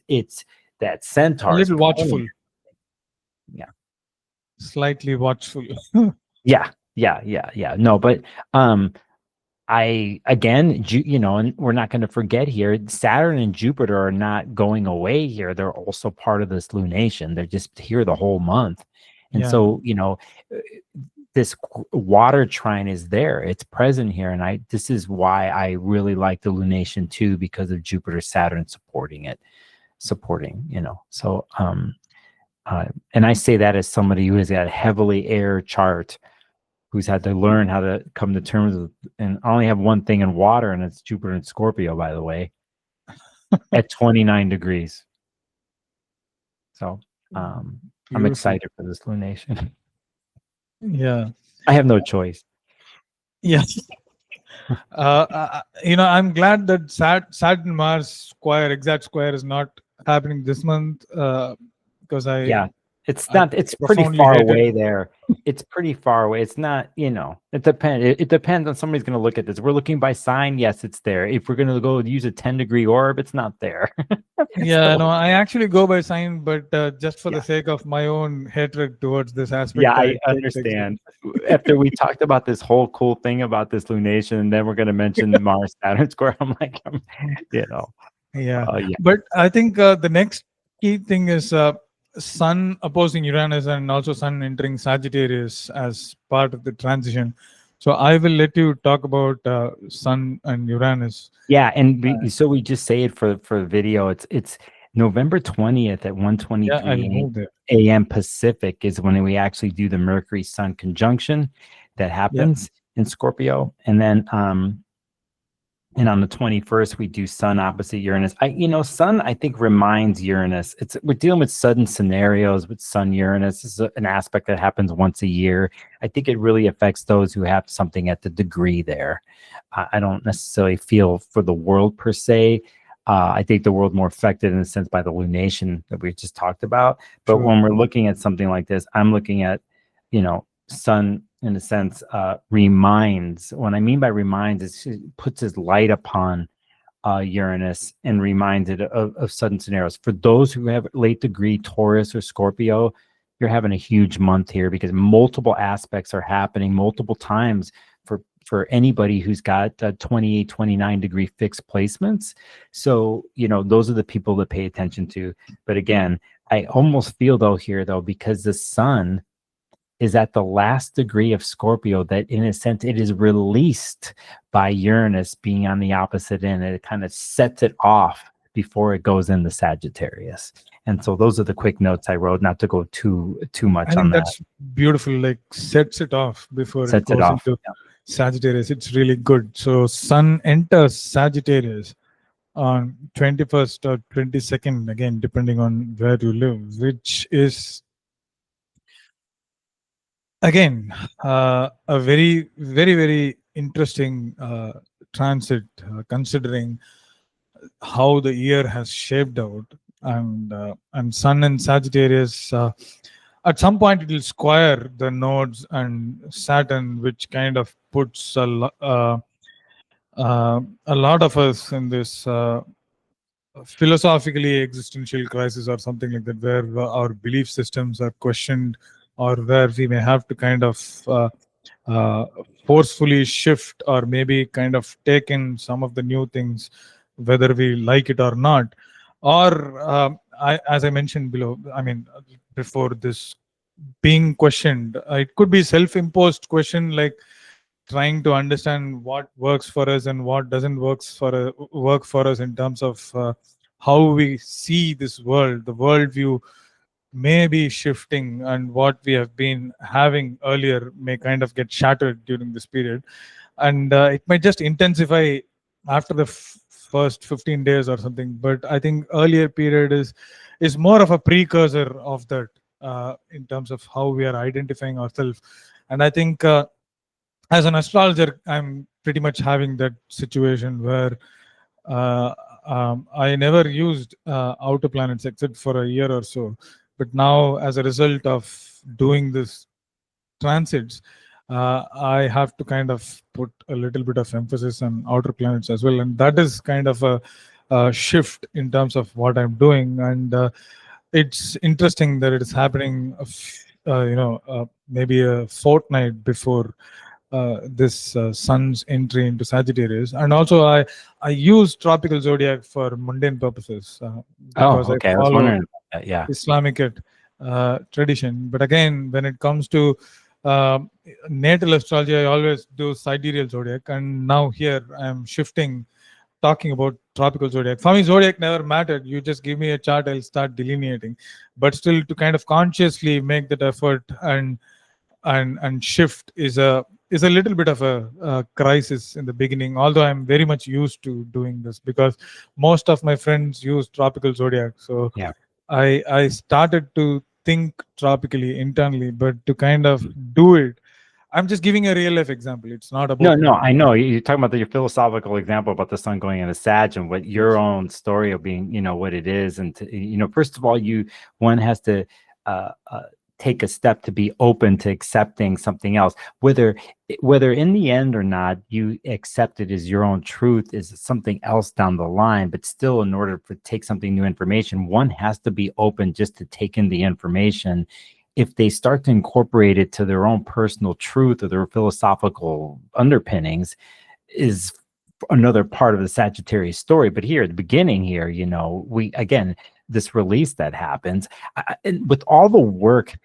it's that A centaur's little watchful. Yeah. Slightly watchful. Yeah. No, but I again, you know, and we're not going to forget here, Saturn and Jupiter are not going away here. They're also part of this lunation. They're just here the whole month. And Yeah. so, you know, this water trine is there. It's present here. And this is why I really like the lunation too, because of Jupiter, Saturn supporting, you know. So, and I say that as somebody who has got a heavily air chart, who's had to learn how to come to terms with, and I only have one thing in water, and it's Jupiter and Scorpio, by the way, at 29 degrees. So I'm Beautiful. excited for this lunation. Yeah. I have no choice. Yeah. You know, I'm glad that Saturn Mars exact square is not happening this month, because it's I not, it's pretty profoundly far hate it. away there. It's pretty far away. It's not, you know, it depends on somebody's going to look at this. We're looking by sign. Yes, it's there. If we're going to go use a 10-degree orb, it's not there. Yeah, no, I actually go by sign, but just for the sake of my own hatred towards this aspect. Yeah, I understand. After we talked about this whole cool thing about this lunation, and then we're going to mention Mars Saturn square, I'm like, you know. Yeah. But I think the next key thing is Sun opposing Uranus and also Sun entering Sagittarius as part of the transition. So I will let you talk about Sun and Uranus. Yeah, and so we just say it for video. It's November 20th at 1:23 a.m. Pacific is when we actually do the Mercury Sun conjunction that happens in Scorpio, and then and on the 21st we do Sun opposite Uranus. Sun I think reminds Uranus. We're dealing with sudden scenarios with Sun Uranus. This is an aspect that happens once a year. I think it really affects those who have something at the degree there. I don't necessarily feel for the world per se. I think the world more affected in a sense by the lunation that we just talked about. But when we're looking at something like this, I'm looking at, Sun in a sense reminds. What I mean by reminds is it puts his light upon Uranus and reminds it of sudden scenarios. For those who have late degree Taurus or Scorpio, you're having a huge month here because multiple aspects are happening multiple times for anybody who's got 28, 29 degree fixed placements. So, those are the people to pay attention to. But again, I almost feel though, because the Sun is at the last degree of Scorpio, that in a sense it is released by Uranus being on the opposite end, and it kind of sets it off before it goes into Sagittarius. And so those are the quick notes I wrote, not to go too much on that. That's beautiful, like sets it off before it goes into Sagittarius. It's really good. So Sun enters Sagittarius on 21st or 22nd, again, depending on where you live, which is again a very, very, very interesting transit, considering how the year has shaped out. And Sun and Sagittarius, at some point it will square the nodes and Saturn, which kind of puts a lot of us in this philosophically existential crisis or something like that, where our belief systems are questioned, or where we may have to kind of forcefully shift, or maybe kind of take in some of the new things, whether we like it or not. Or as I mentioned before, this being questioned, it could be self-imposed question, like trying to understand what works for us and what doesn't work for us in terms of how we see this world. The worldview may be shifting, and what we have been having earlier may kind of get shattered during this period, and it might just intensify after the first 15 days or something. But I think earlier period is more of a precursor of that, in terms of how we are identifying ourselves. And I think as an astrologer, I'm pretty much having that situation where I never used outer planets except for a year or so, But now, as a result of doing this transits, I have to kind of put a little bit of emphasis on outer planets as well, and that is kind of a shift in terms of what I'm doing. And it's interesting that it is happening, maybe a fortnight before this sun's entry into Sagittarius. And also, I use tropical zodiac for mundane purposes Oh, because I okay. I was follow wondering about that. Yeah. Islamic tradition. But again, when it comes to uh, natal astrology, I always do sidereal zodiac. And now here I am shifting, talking about tropical zodiac. For me, zodiac never mattered. You just give me a chart, I'll start delineating. But still, to kind of consciously make that effort and shift is a little bit of a crisis in the beginning, although I'm very much used to doing this because most of my friends use tropical zodiac. So Yeah. I started to think tropically internally, but to kind of do it, I'm just giving a real life example. It's not No, about no, I know you're talking about your philosophical example about the sun going into Sag and what your own story of being, what it is, and first of all, one has to uh, uh, take a step to be open to accepting something else, whether in the end or not you accept it as your own truth, is something else down the line. But still, in order to take something new information, one has to be open just to take in the information. If they start to incorporate it to their own personal truth or their philosophical underpinnings, is another part of the Sagittarius story. But here at the beginning here, we, again, this release that happens, and with all the work,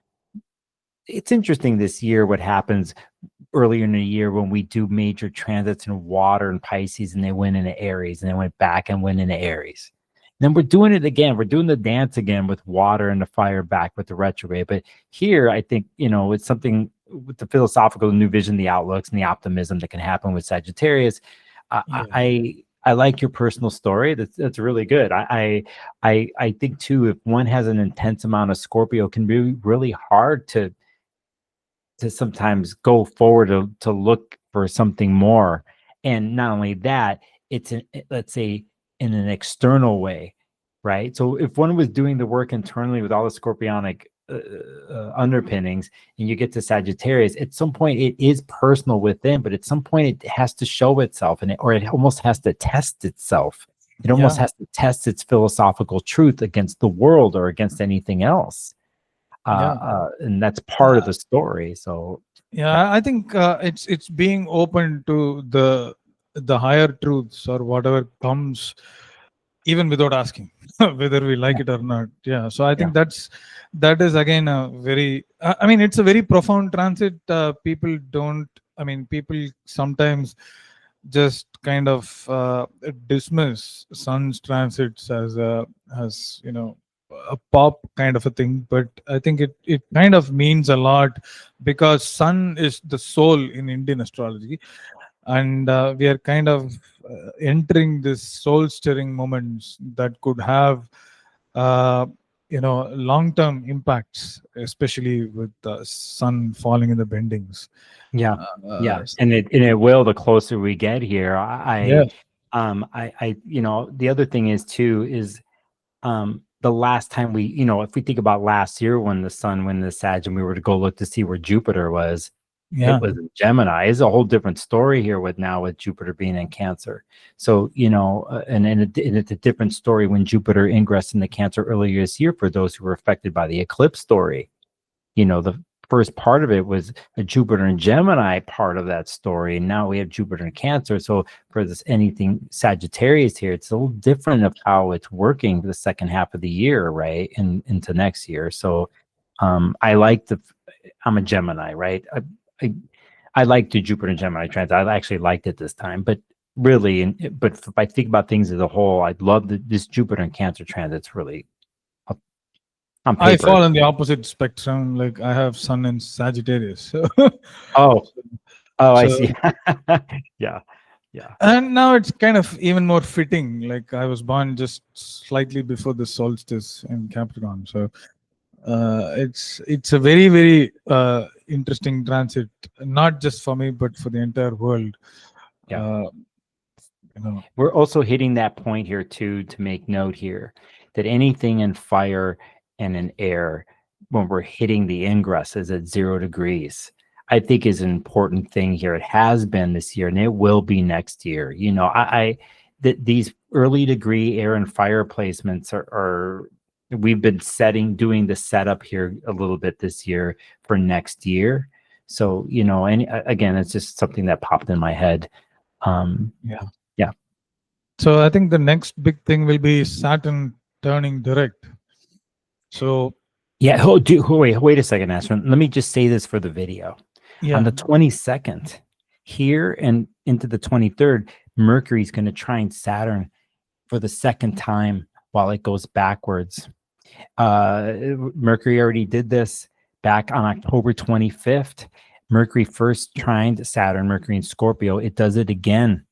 it's interesting this year what happens earlier in the year when we do major transits in water and Pisces, and they went into Aries, and they went back and went into Aries. Then we're doing it again. We're doing the dance again with water and the fire back with the retrograde. But here, I think, it's something with the philosophical, new vision, the outlooks, and the optimism that can happen with Sagittarius. I like your personal story. That's really good. I think too, if one has an intense amount of Scorpio, it can be really hard to sometimes go forward to look for something more. And not only that, let's say, in an external way, right? So if one was doing the work internally with all the Scorpionic underpinnings, and you get to Sagittarius, at some point it is personal within, but at some point it has to show itself, or it almost has to test itself. It almost has to test its philosophical truth against the world or against anything else. And that's part of the story. So I think it's being open to the higher truths or whatever comes, even without asking whether we like it or not. So I think that is again a very, I mean, it's a very profound transit. People sometimes just kind of dismiss sun's transits as a pop kind of a thing, but I think it kind of means a lot, because sun is the soul in Indian astrology, and we are kind of entering this soul stirring moments that could have long-term impacts, especially with the sun falling in the bendings. And it will, the closer we get here. The other thing is too is the last time we, if we think about last year when the sun went in the Sag and we were to go look to see where Jupiter was, it was in Gemini. It's a whole different story here with Jupiter being in Cancer. So, and it's a different story when Jupiter ingressed into Cancer earlier this year for those who were affected by the eclipse story. The first part of it was a Jupiter and Gemini part of that story, and now we have Jupiter and Cancer. So for this anything Sagittarius here, it's a little different of how it's working the second half of the year, right, and into next year. So I'm a Gemini, right? I like the Jupiter and Gemini transit. I actually liked it this time, but really, but if I think about things as a whole, I'd love this Jupiter and Cancer transit's really. I fall on the opposite spectrum. Like, I have sun in Sagittarius. So. I see. Yeah. And now it's kind of even more fitting. Like, I was born just slightly before the solstice in Capricorn. So it's a very, very interesting transit, not just for me, but for the entire world. We're also hitting that point here too, to make note here that anything in fire and an air when we're hitting the ingresses at 0 degrees, I think is an important thing here. It has been this year and it will be next year. You know, these early degree air and fire placements are we've been doing the setup here a little bit this year for next year. So, you know, and again, it's just something that popped in my head. Yeah. Yeah. So I think the next big thing will be Saturn turning direct. So yeah. Wait a second, Aswin. Let me just say this for the video. yeah, On the 22nd here and into the 23rd, Mercury's going to trine Saturn for the second time while it goes backwards. Mercury already did this back on October 25th. Mercury first trined Saturn, Mercury in Scorpio. It does it again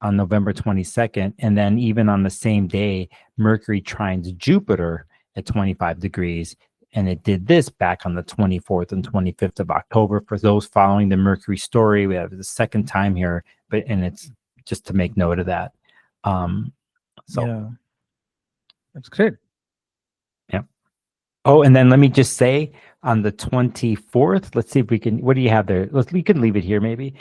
on November 22nd. And then even on the same day, Mercury trines Jupiter at 25 degrees. And it did this back on the 24th and 25th of October. For those following the Mercury story, we have the second time here, and it's just to make note of that. So yeah, that's great. Yeah. Oh, and then let me just say on the 24th, let's see if we can, what do you have there? We can leave it here maybe.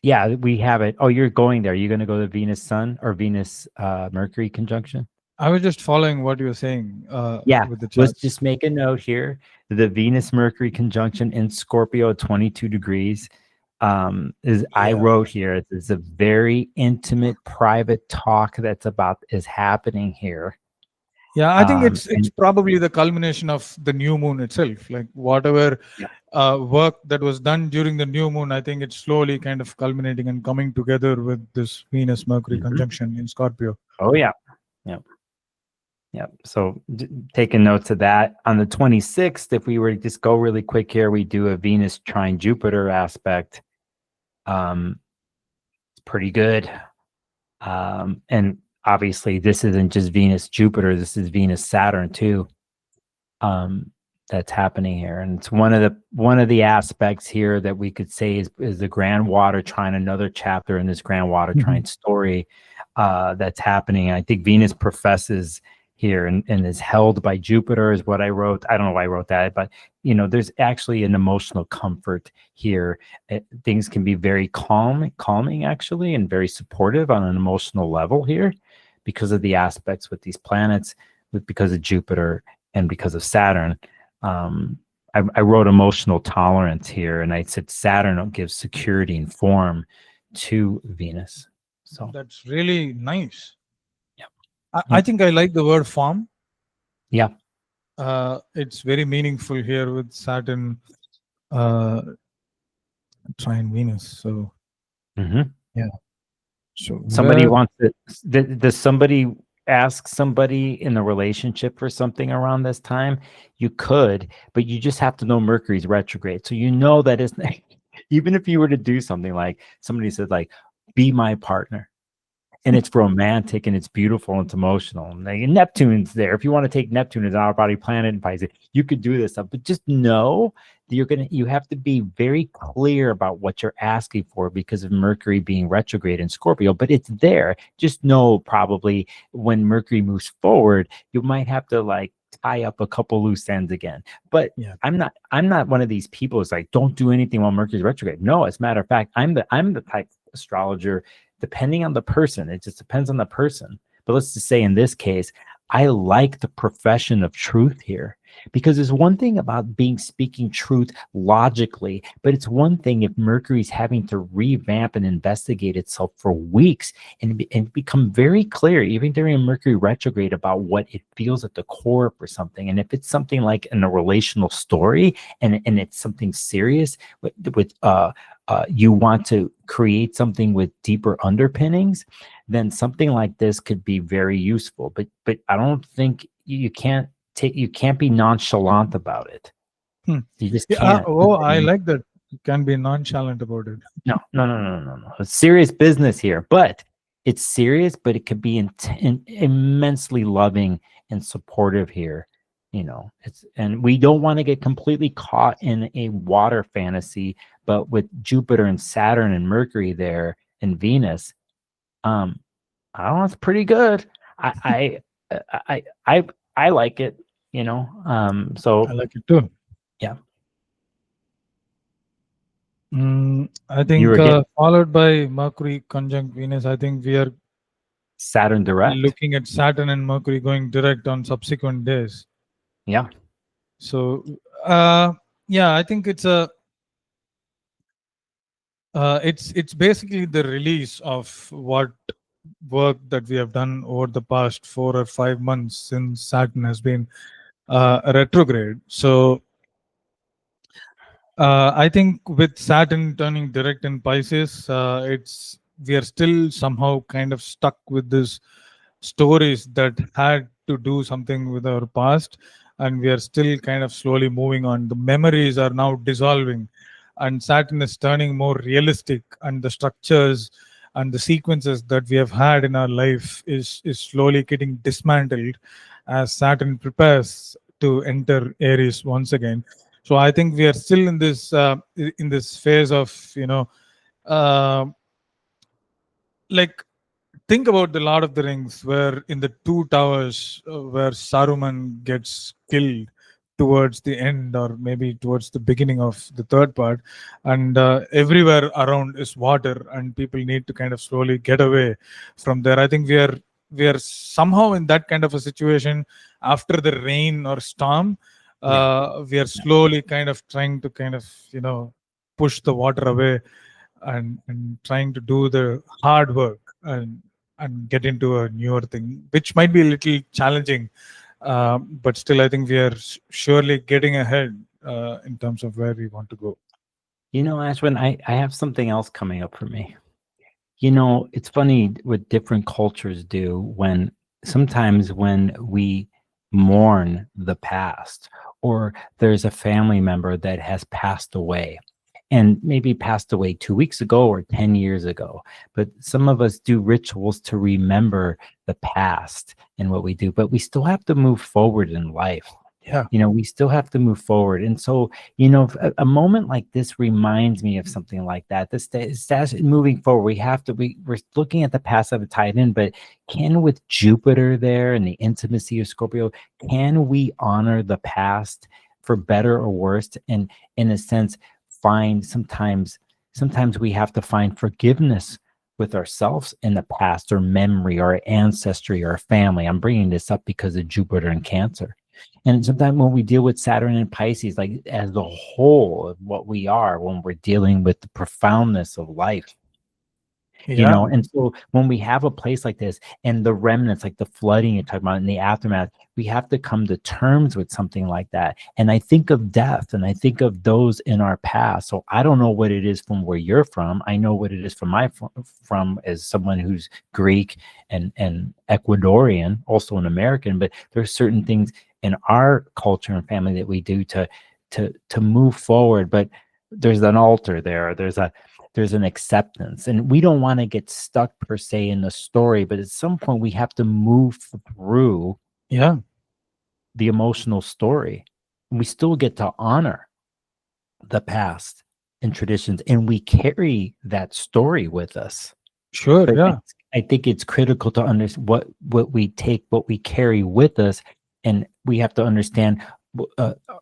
Yeah, we have it. Oh, you're going there. You're going to go to Venus Sun or Venus Mercury conjunction? I was just following what you were saying. Yeah, with the let's charts. just make a note here. The Venus Mercury conjunction in Scorpio at 22 degrees I wrote here, it's a very intimate, private talk is happening here. Yeah, I think it's probably the culmination of the new moon itself. Like whatever work that was done during the new moon, I think it's slowly kind of culminating and coming together with this Venus Mercury conjunction in Scorpio. Oh yeah, yeah. Yep. So taking notes of that. On the 26th, if we were to just go really quick here, we do a Venus trine Jupiter aspect. It's pretty good. And obviously this isn't just Venus Jupiter, this is Venus Saturn too. That's happening here. And it's one of the aspects here that we could say is the Grand Water Trine, another chapter in this Grand Water Trine story that's happening. I think Venus professes here and is held by Jupiter is what I wrote. I don't know why I wrote that, but you know, there's actually an emotional comfort here. Things can be very calming actually, and very supportive on an emotional level here because of the aspects with these planets, because of Jupiter and because of Saturn. I wrote emotional tolerance here, and I said Saturn gives security and form to Venus. So that's really nice. I think I like the word form. Yeah. It's very meaningful here with Saturn trine Venus. So yeah. So somebody wants to, does somebody ask somebody in a relationship for something around this time? You could, but you just have to know Mercury's retrograde. So you know that it's even if you were to do something like somebody said like, be my partner. And it's romantic and it's beautiful and it's emotional. And Neptune's there. If you want to take Neptune as our body planet and Pisces, you could do this stuff. But just know that you have to be very clear about what you're asking for because of Mercury being retrograde in Scorpio. But it's there. Just know probably when Mercury moves forward, you might have to like tie up a couple loose ends again. But I'm not one of these people who's like, don't do anything while Mercury's retrograde. No, as a matter of fact, I'm the type of astrologer. Depending on the person, it just depends on the person. But let's just say in this case, I like the profession of truth here because there's one thing about speaking truth logically, but it's one thing if Mercury's having to revamp and investigate itself for weeks and become very clear, even during a Mercury retrograde, about what it feels at the core for something. And if it's something like in a relational story and it's something serious with you want to create something with deeper underpinnings, then something like this could be very useful. But I don't think you can't be nonchalant about it. You just can't. I like that. You can be nonchalant about it. No. It's serious business here, but it's serious, but it could be immensely loving and supportive here. You know, and we don't want to get completely caught in a water fantasy, but with Jupiter and Saturn and Mercury there and Venus, I don't know, it's pretty good. I like it. I So like it too. yeah, I you think were getting followed by Mercury conjunct Venus. I think we are Saturn direct. looking at Saturn and Mercury going direct on subsequent days. Yeah. So, uh, yeah, I think it's basically the release of what work that we have done over the past 4 or 5 months since Saturn has been retrograde. So I think with Saturn turning direct in Pisces, it's we are still somehow kind of stuck with this stories that had to do something with our past, and we are still kind of slowly moving on. The memories are now dissolving, and Saturn is turning more realistic, and the structures and the sequences that we have had in our life is slowly getting dismantled as Saturn prepares to enter Aries once again. So I think we are still in this phase of uh, like think about the Lord of the Rings, where in the two towers, where Saruman gets killed towards the end, or maybe towards the beginning of the third part, and everywhere around is water, and people need to kind of slowly get away from there. I think we are somehow in that kind of a situation after the rain or storm. Yeah. We are slowly kind of trying to kind of push the water away, and trying to do the hard work and get into a newer thing, which might be a little challenging, but still, I think we are surely getting ahead in terms of where we want to go. Ashwin, I have something else coming up for me. It's funny what different cultures do when sometimes when we mourn the past, or there's a family member that has passed away and maybe passed away 2 weeks ago or 10 years ago. But some of us do rituals to remember the past and what we do, but we still have to move forward in life. Yeah, We still have to move forward. And so, a moment like this reminds me of something like that. This moving forward, we're looking at the past of a tied in, but with Jupiter there and the intimacy of Scorpio, can we honor the past for better or worse? And in a sense, find sometimes we have to find forgiveness with ourselves in the past, or memory, or ancestry, or family. I'm bringing this up because of Jupiter and Cancer. And sometimes when we deal with Saturn and Pisces, like as the whole of what we are, when we're dealing with the profoundness of life, yeah, and so when we have a place like this and the remnants, like the flooding you're talking about in the aftermath, we have to come to terms with something like that. And I think of death, and I think of those in our past. So I don't know what it is from where you're from. I know what it is from as someone who's Greek and Ecuadorian, also an American, but there's certain things in our culture and family that we do to move forward. But there's an altar there. There's an acceptance, and we don't want to get stuck per se in the story, but at some point we have to move through yeah, the emotional story. And we still get to honor the past and traditions, and we carry that story with us. sure, But yeah, I think it's critical to understand what we carry with us, and we have to understand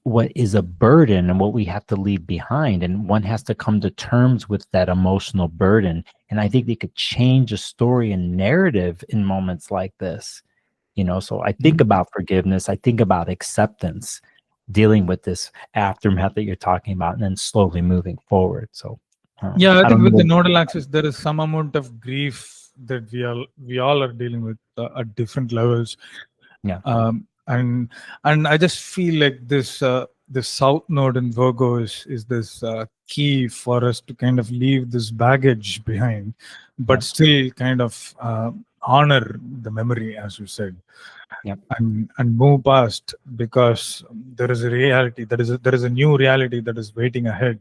what is a burden and what we have to leave behind. And one has to come to terms with that emotional burden. And I think they could change a story and narrative in moments like this. So I think Mhm. about forgiveness. I think about acceptance, dealing with this aftermath that you're talking about, and then slowly moving forward. So Yeah. I I think don't with the know. nodal axis, there is some amount of grief that we all are dealing with at different levels. Yeah. And I just feel like this south node in Virgo is this key for us to kind of leave this baggage behind, but Yep. still kind of honor the memory, as you said, Yep. and move past, because there is a reality, there is a new reality that is waiting ahead.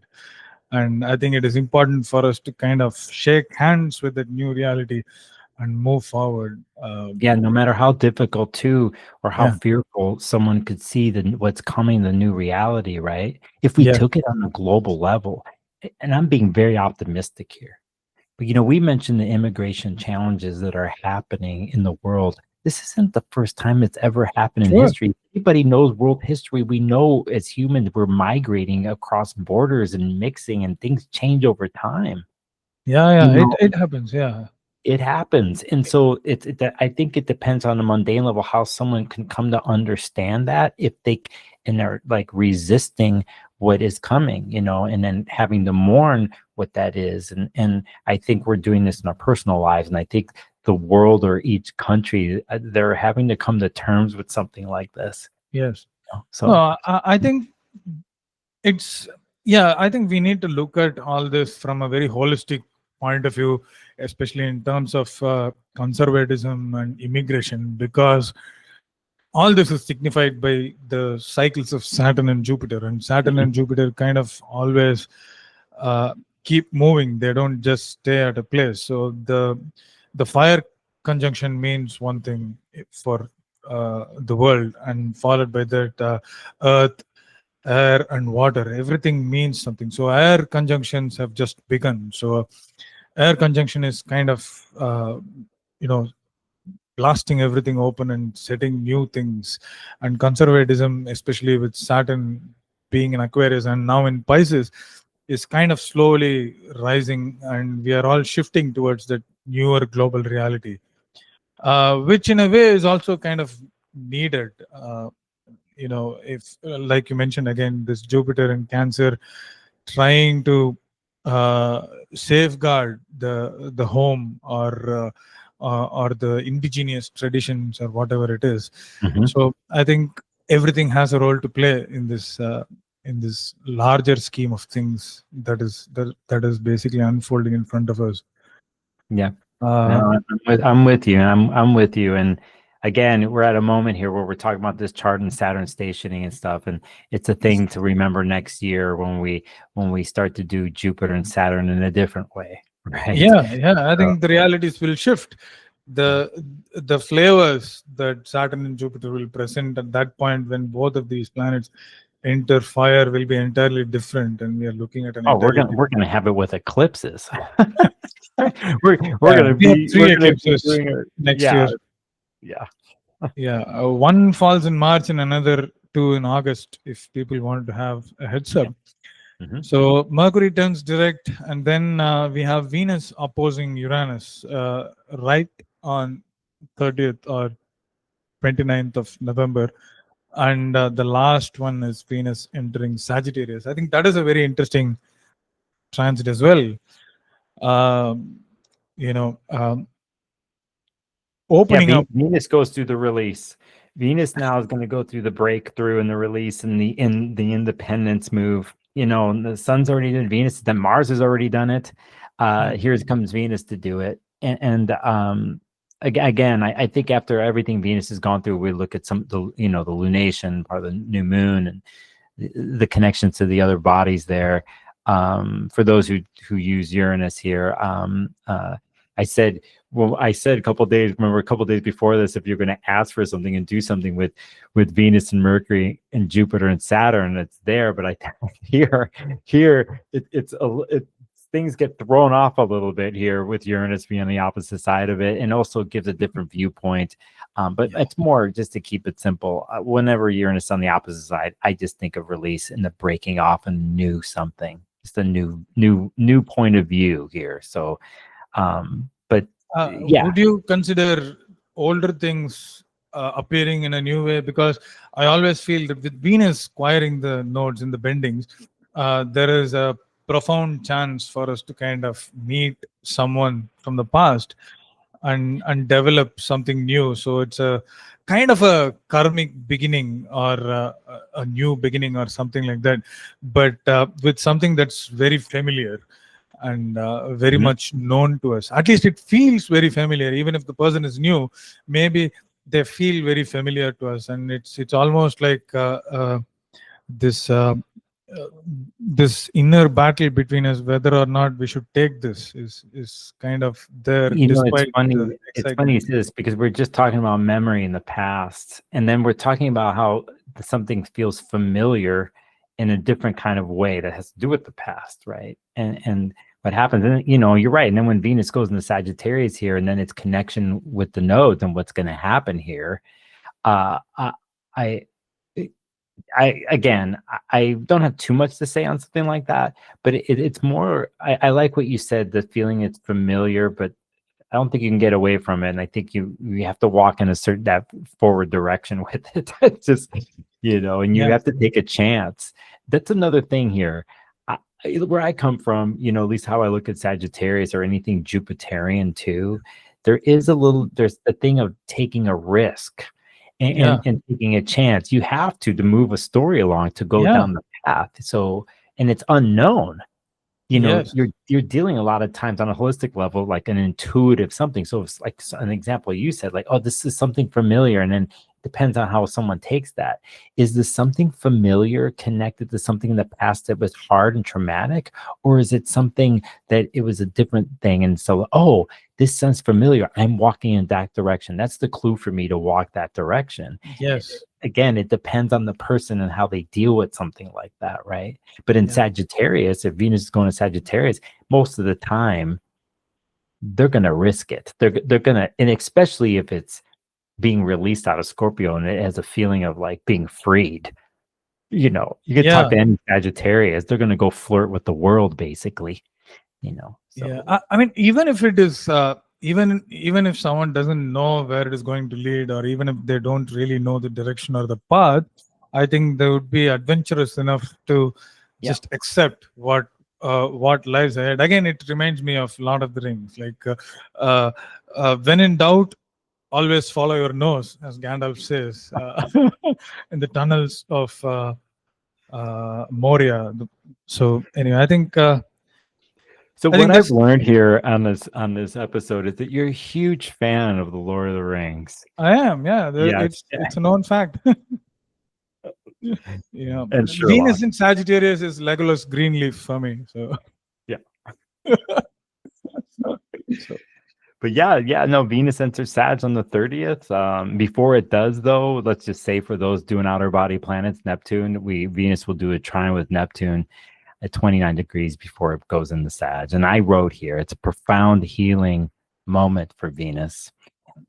And I think it is important for us to kind of shake hands with that new reality and move forward. Yeah, no matter how difficult too, or how Yeah. fearful someone could see what's coming, the new reality, right? If we Yeah. took it on a global level, and I'm being very optimistic here, but we mentioned the immigration challenges that are happening in the world. this isn't the first time it's ever happened in Sure. history. Everybody knows world history. We know as humans we're migrating across borders and mixing, and things change over time. You Yeah, know, it happens. Yeah. it happens. And so I think it depends on the mundane level how someone can come to understand that, if they and they're like resisting what is coming, and then having to mourn what that is. And I think we're doing this in our personal lives, and I think the world or each country, they're having to come to terms with something like this. Yes. So No, I think it's, yeah, I think we need to look at all this from a very holistic point of view, especially in terms of conservatism and immigration, because all this is signified by the cycles of Saturn and Jupiter, and Saturn and Jupiter kind of always uh, keep moving. They don't just stay at a place. So the fire conjunction means one thing for the world, and followed by that earth, air and water, everything means something. So air conjunctions have just begun. So air conjunction is kind of you know blasting everything open and setting new things. And conservatism, especially with Saturn being in Aquarius and now in Pisces, is kind of slowly rising, and we are all shifting towards that newer global reality, which in a way is also kind of needed. If like you mentioned again, this Jupiter in Cancer trying to safeguard the home, or the indigenous traditions, or whatever it is. So I think everything has a role to play in this larger scheme of things that is basically unfolding in front of us. yeah. Uh, No, I'm with you. I'm with you. And again, we're at a moment here where we're talking about this chart and Saturn stationing and stuff, and it's a thing to remember next year when we start to do Jupiter and Saturn in a different way, right? yeah, I think the realities will shift. The flavors that Saturn and Jupiter will present at that point, when both of these planets enter fire, will be entirely different, and we are looking at an Oh, entirely we're gonna have it with eclipses. we have three we're gonna be eclipses doing it. next Yeah, year. yeah. Yeah, one falls in March and another two in August, if people want to have a heads up. So Mercury turns direct, and then we have Venus opposing Uranus right on 30th or 29th of November. And the last one is Venus entering Sagittarius. I think that is a very interesting transit as well. Um, opening up. Venus goes through the release. Venus now is going to go through the breakthrough and the release and the independence move. And the sun's already done Venus, then Mars has already done it. Here comes Venus to do it. And again, I think after everything Venus has gone through, we look at the lunation, part of the new moon, and the connections to the other bodies there. For those who use Uranus here, I said a couple of days before this, if you're going to ask for something and do something with Venus and Mercury and Jupiter and Saturn, it's there. But things get thrown off a little bit here with Uranus being on the opposite side of it, and also gives a different viewpoint. But it's more just to keep it simple. Whenever Uranus on the opposite side, I just think of release and the breaking off and new something, just a new point of view here. So. But yeah, would you consider older things appearing in a new way? Because I always feel that with Venus squiring the nodes in the bendings, there is a profound chance for us to kind of meet someone from the past and develop something new. So it's a kind of a karmic beginning, or a new beginning, or something like that, but with something that's very familiar and very much known to us. At least it feels very familiar. Even if the person is new, maybe they feel very familiar to us, and it's almost like this this inner battle between us, whether or not we should take this, is kind of there. it's funny. The It's funny you say this, because we're just talking about memory in the past, and then we're talking about how something feels familiar in a different kind of way that has to do with the past, right? And what happens. And you're right. And then when Venus goes into Sagittarius here, and then its connection with the nodes and what's going to happen here, uh, I, I, again, I don't have too much to say on something like that, but it's more. I like what you said. The feeling it's familiar, but I don't think you can get away from it. And I think you have to walk in that forward direction with it. It's just, and you have to take a chance. That's another thing here. Where I come from, at least how I look at Sagittarius or anything Jupiterian too, there's a thing of taking a risk and taking a chance. You have to move a story along, to go down the path. So, and it's unknown. You're dealing a lot of times on a holistic level, like an intuitive something. So it's like an example you said, like, oh, this is something familiar. And then depends on how someone takes that. Is this something familiar connected to something in the past that was hard and traumatic? Or is it something that it was a different thing? And so, oh, this sounds familiar. I'm walking in that direction. That's the clue for me to walk that direction. Yes. Again, it depends on the person and how they deal with something like that, right? But in Sagittarius, if Venus is going to Sagittarius, most of the time, they're going to risk it. They're going to, and especially if it's being released out of Scorpio and it has a feeling of like being freed. You can talk to any Sagittarius, they're going to go flirt with the world, basically. So. Yeah, I mean, even if it is, even if someone doesn't know where it is going to lead, or even if they don't really know the direction or the path, I think they would be adventurous enough to just accept what lies ahead. Again, it reminds me of Lord of the Rings, like when in doubt, always follow your nose, as Gandalf says, in the tunnels of Moria. So anyway, I think. So what I've learned here on this episode is that you're a huge fan of the Lord of the Rings. I am, it's a known fact. And Sherlock. Venus in Sagittarius is Legolas Greenleaf for me. So But no, Venus enters Sag on the 30th. Before it does, though, let's just say for those doing outer body planets, Neptune, Venus will do a trine with Neptune at 29 degrees before it goes into Sag. And I wrote here, it's a profound healing moment for Venus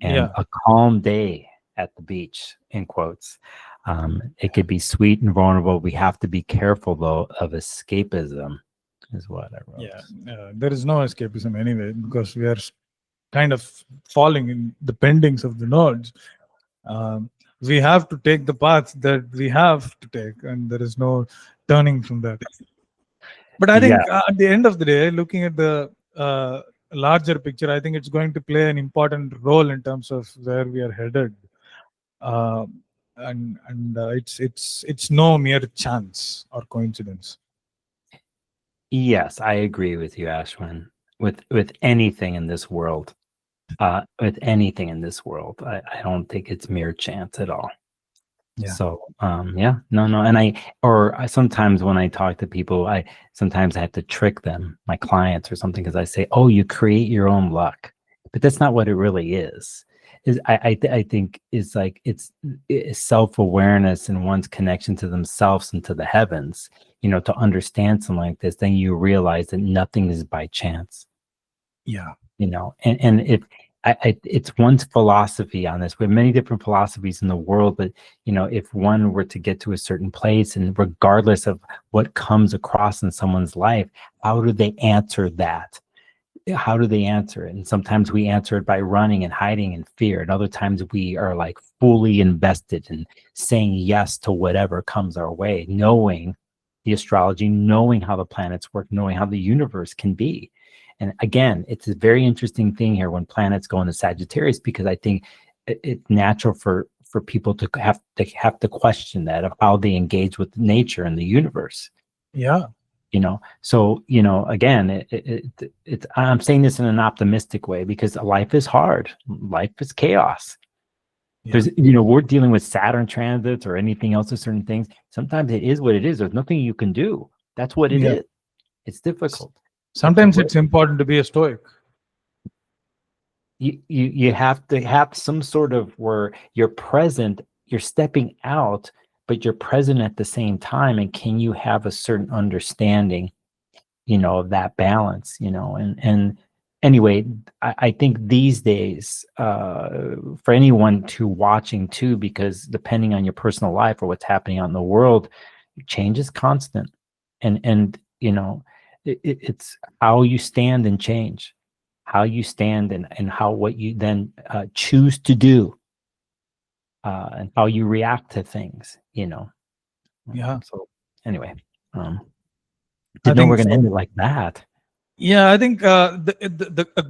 and a calm day at the beach, in quotes. It could be sweet and vulnerable. We have to be careful, though, of escapism, is what I wrote. There is no escapism anyway, because we are kind of falling in the bendings of the nodes. We have to take the path that we have to take, and there is no turning from that. But I think at the end of the day, looking at the larger picture, I think it's going to play an important role in terms of where we are headed, and it's no mere chance or coincidence. Yes, I agree with you, Aswin. With anything in this world, I don't think it's mere chance at all. So no, and I sometimes when I talk to people, sometimes I have to trick them, my clients or something, because I say, oh, you create your own luck, but that's not what it really is. I think it's like it's self-awareness and one's connection to themselves and to the heavens. To understand something like this, then you realize that nothing is by chance. And if it's one's philosophy on this. We have many different philosophies in the world, but if one were to get to a certain place, and regardless of what comes across in someone's life, how do they answer that? How do they answer it? And sometimes we answer it by running and hiding in fear, and other times we are like fully invested in saying yes to whatever comes our way, knowing the astrology, knowing how the planets work, knowing how the universe can be. And again, it's a very interesting thing here when planets go into Sagittarius, because I think it's natural for people to have to question that of how they engage with nature and the universe. So again, it's I'm saying this in an optimistic way, because life is hard, life is chaos. There's we're dealing with Saturn transits or anything else or certain things. Sometimes it is what it is. There's nothing you can do. That's what it is. It's difficult. Sometimes it's important to be a stoic. You have to have some sort of where you're present, you're stepping out, but you're present at the same time. And can you have a certain understanding that balance, and anyway, I think these days, for anyone to watching too, because depending on your personal life or what's happening out in the world, change is constant, and it's how you stand and change, how you stand and how what you then choose to do, and how you react to things. Yeah. So anyway, I didn't know we're think going to so. end it like that. Yeah, I think a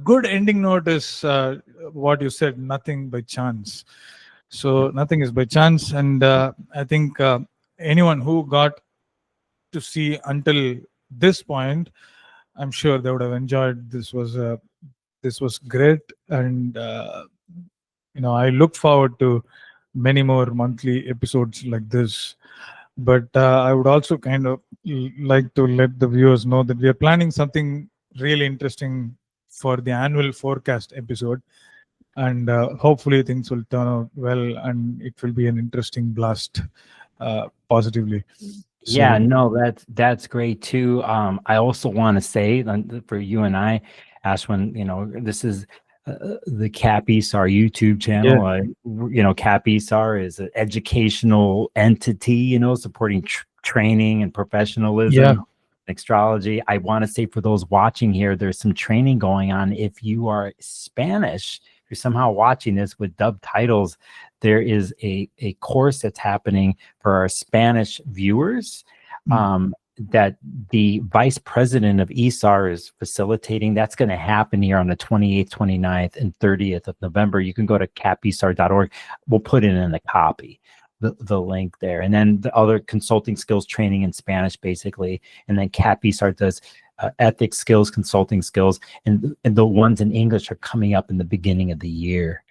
good ending note is what you said, nothing by chance. So nothing is by chance. And I think anyone who got to see until this point, I'm sure they would have enjoyed. This was great. And, I look forward to many more monthly episodes like this. But I would also kind of like to let the viewers know that we are planning something really interesting for the annual forecast episode, and hopefully things will turn out well and it will be an interesting blast, positively. Yeah, So no, that's great too. I also want to say for you and I, Ashwin, this is the CAPISAR YouTube yeah, channel. CAPISAR is an educational entity, supporting training and yeah, professionalism, astrology. I want to say for those watching here, there's some training going on. If you are Spanish, if you're somehow watching this with dubbed titles, there is a course that's happening for our Spanish viewers, that the vice president of ESAR is facilitating. That's going to happen here on the 28th, 29th, and 30th of November. You can go to capisar.org. We'll put it in the copy, the link there. And then the other consulting skills training in Spanish, basically. And then CAPISAR does ethics skills, consulting skills. And the ones in English are coming up in the beginning of the year.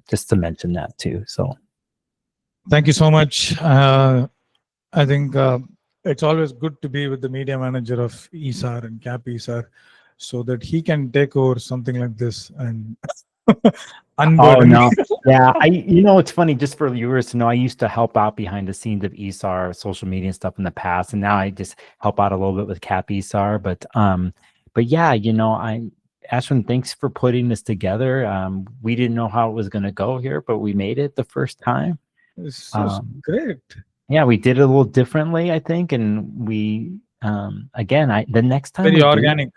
Just to mention that too. So thank you so much. I think it's always good to be with the media manager of ESAR and CAPISAR, so that he can take over something like this and oh unburden. no, yeah, it's funny, just for viewers to know, I used to help out behind the scenes of ESAR social media and stuff in the past, and now I just help out a little bit with CAPISAR. But yeah, Ashwin, thanks for putting this together. We didn't know how it was going to go here, but we made it the first time. This is great. Yeah, we did it a little differently, I think, and we again, the next time Very we do organic.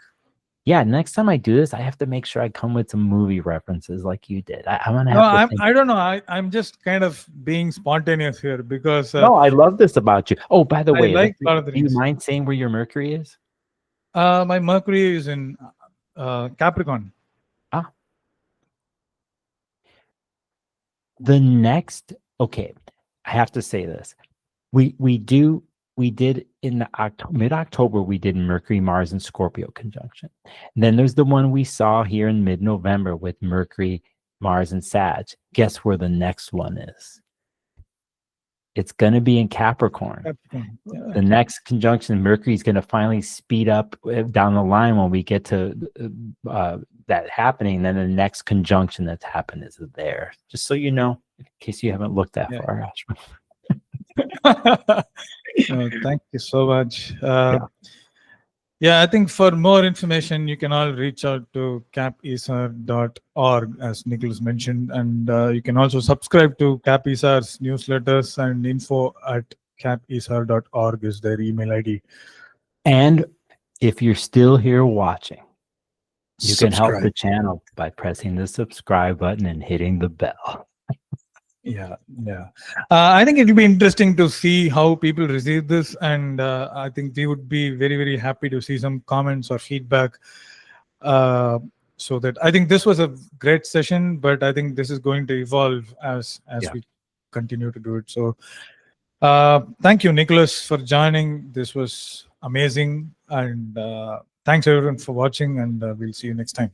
next time I do this, I have to make sure I come with some movie references like you did. I'm gonna No, have to think. I don't know. I'm just kind of being spontaneous here because No, I love this about you. Oh, by the I way, like a lot of do you things. mind saying where your Mercury is? My Mercury is in Capricorn. Ah, the next. Okay, I have to say this. We did in the mid-October, we did Mercury, Mars, and Scorpio conjunction. And then there's the one we saw here in mid-November with Mercury, Mars, and Sag. Guess where the next one is? It's going to be in Capricorn. Capricorn. Yeah. The next conjunction, Mercury is going to finally speed up down the line when we get to that happening. Then the next conjunction that's happened is there. Just so you know, in case you haven't looked that far, Ashwin. Thank you so much. Yeah, I think for more information, you can all reach out to capisar.org, as Nicholas mentioned. And you can also subscribe to CAPISAR's newsletters, and info@capisar.org is their email ID. And if you're still here watching, you can help the Subscribe. channel by pressing the subscribe button and hitting the bell. Yeah. I think it will be interesting to see how people receive this, and I think we would be very, very happy to see some comments or feedback. So that I think this was a great session, but I think this is going to evolve as we continue to do it. So thank you, Nicholas, for joining. This was amazing, and thanks everyone for watching, and we'll see you next time.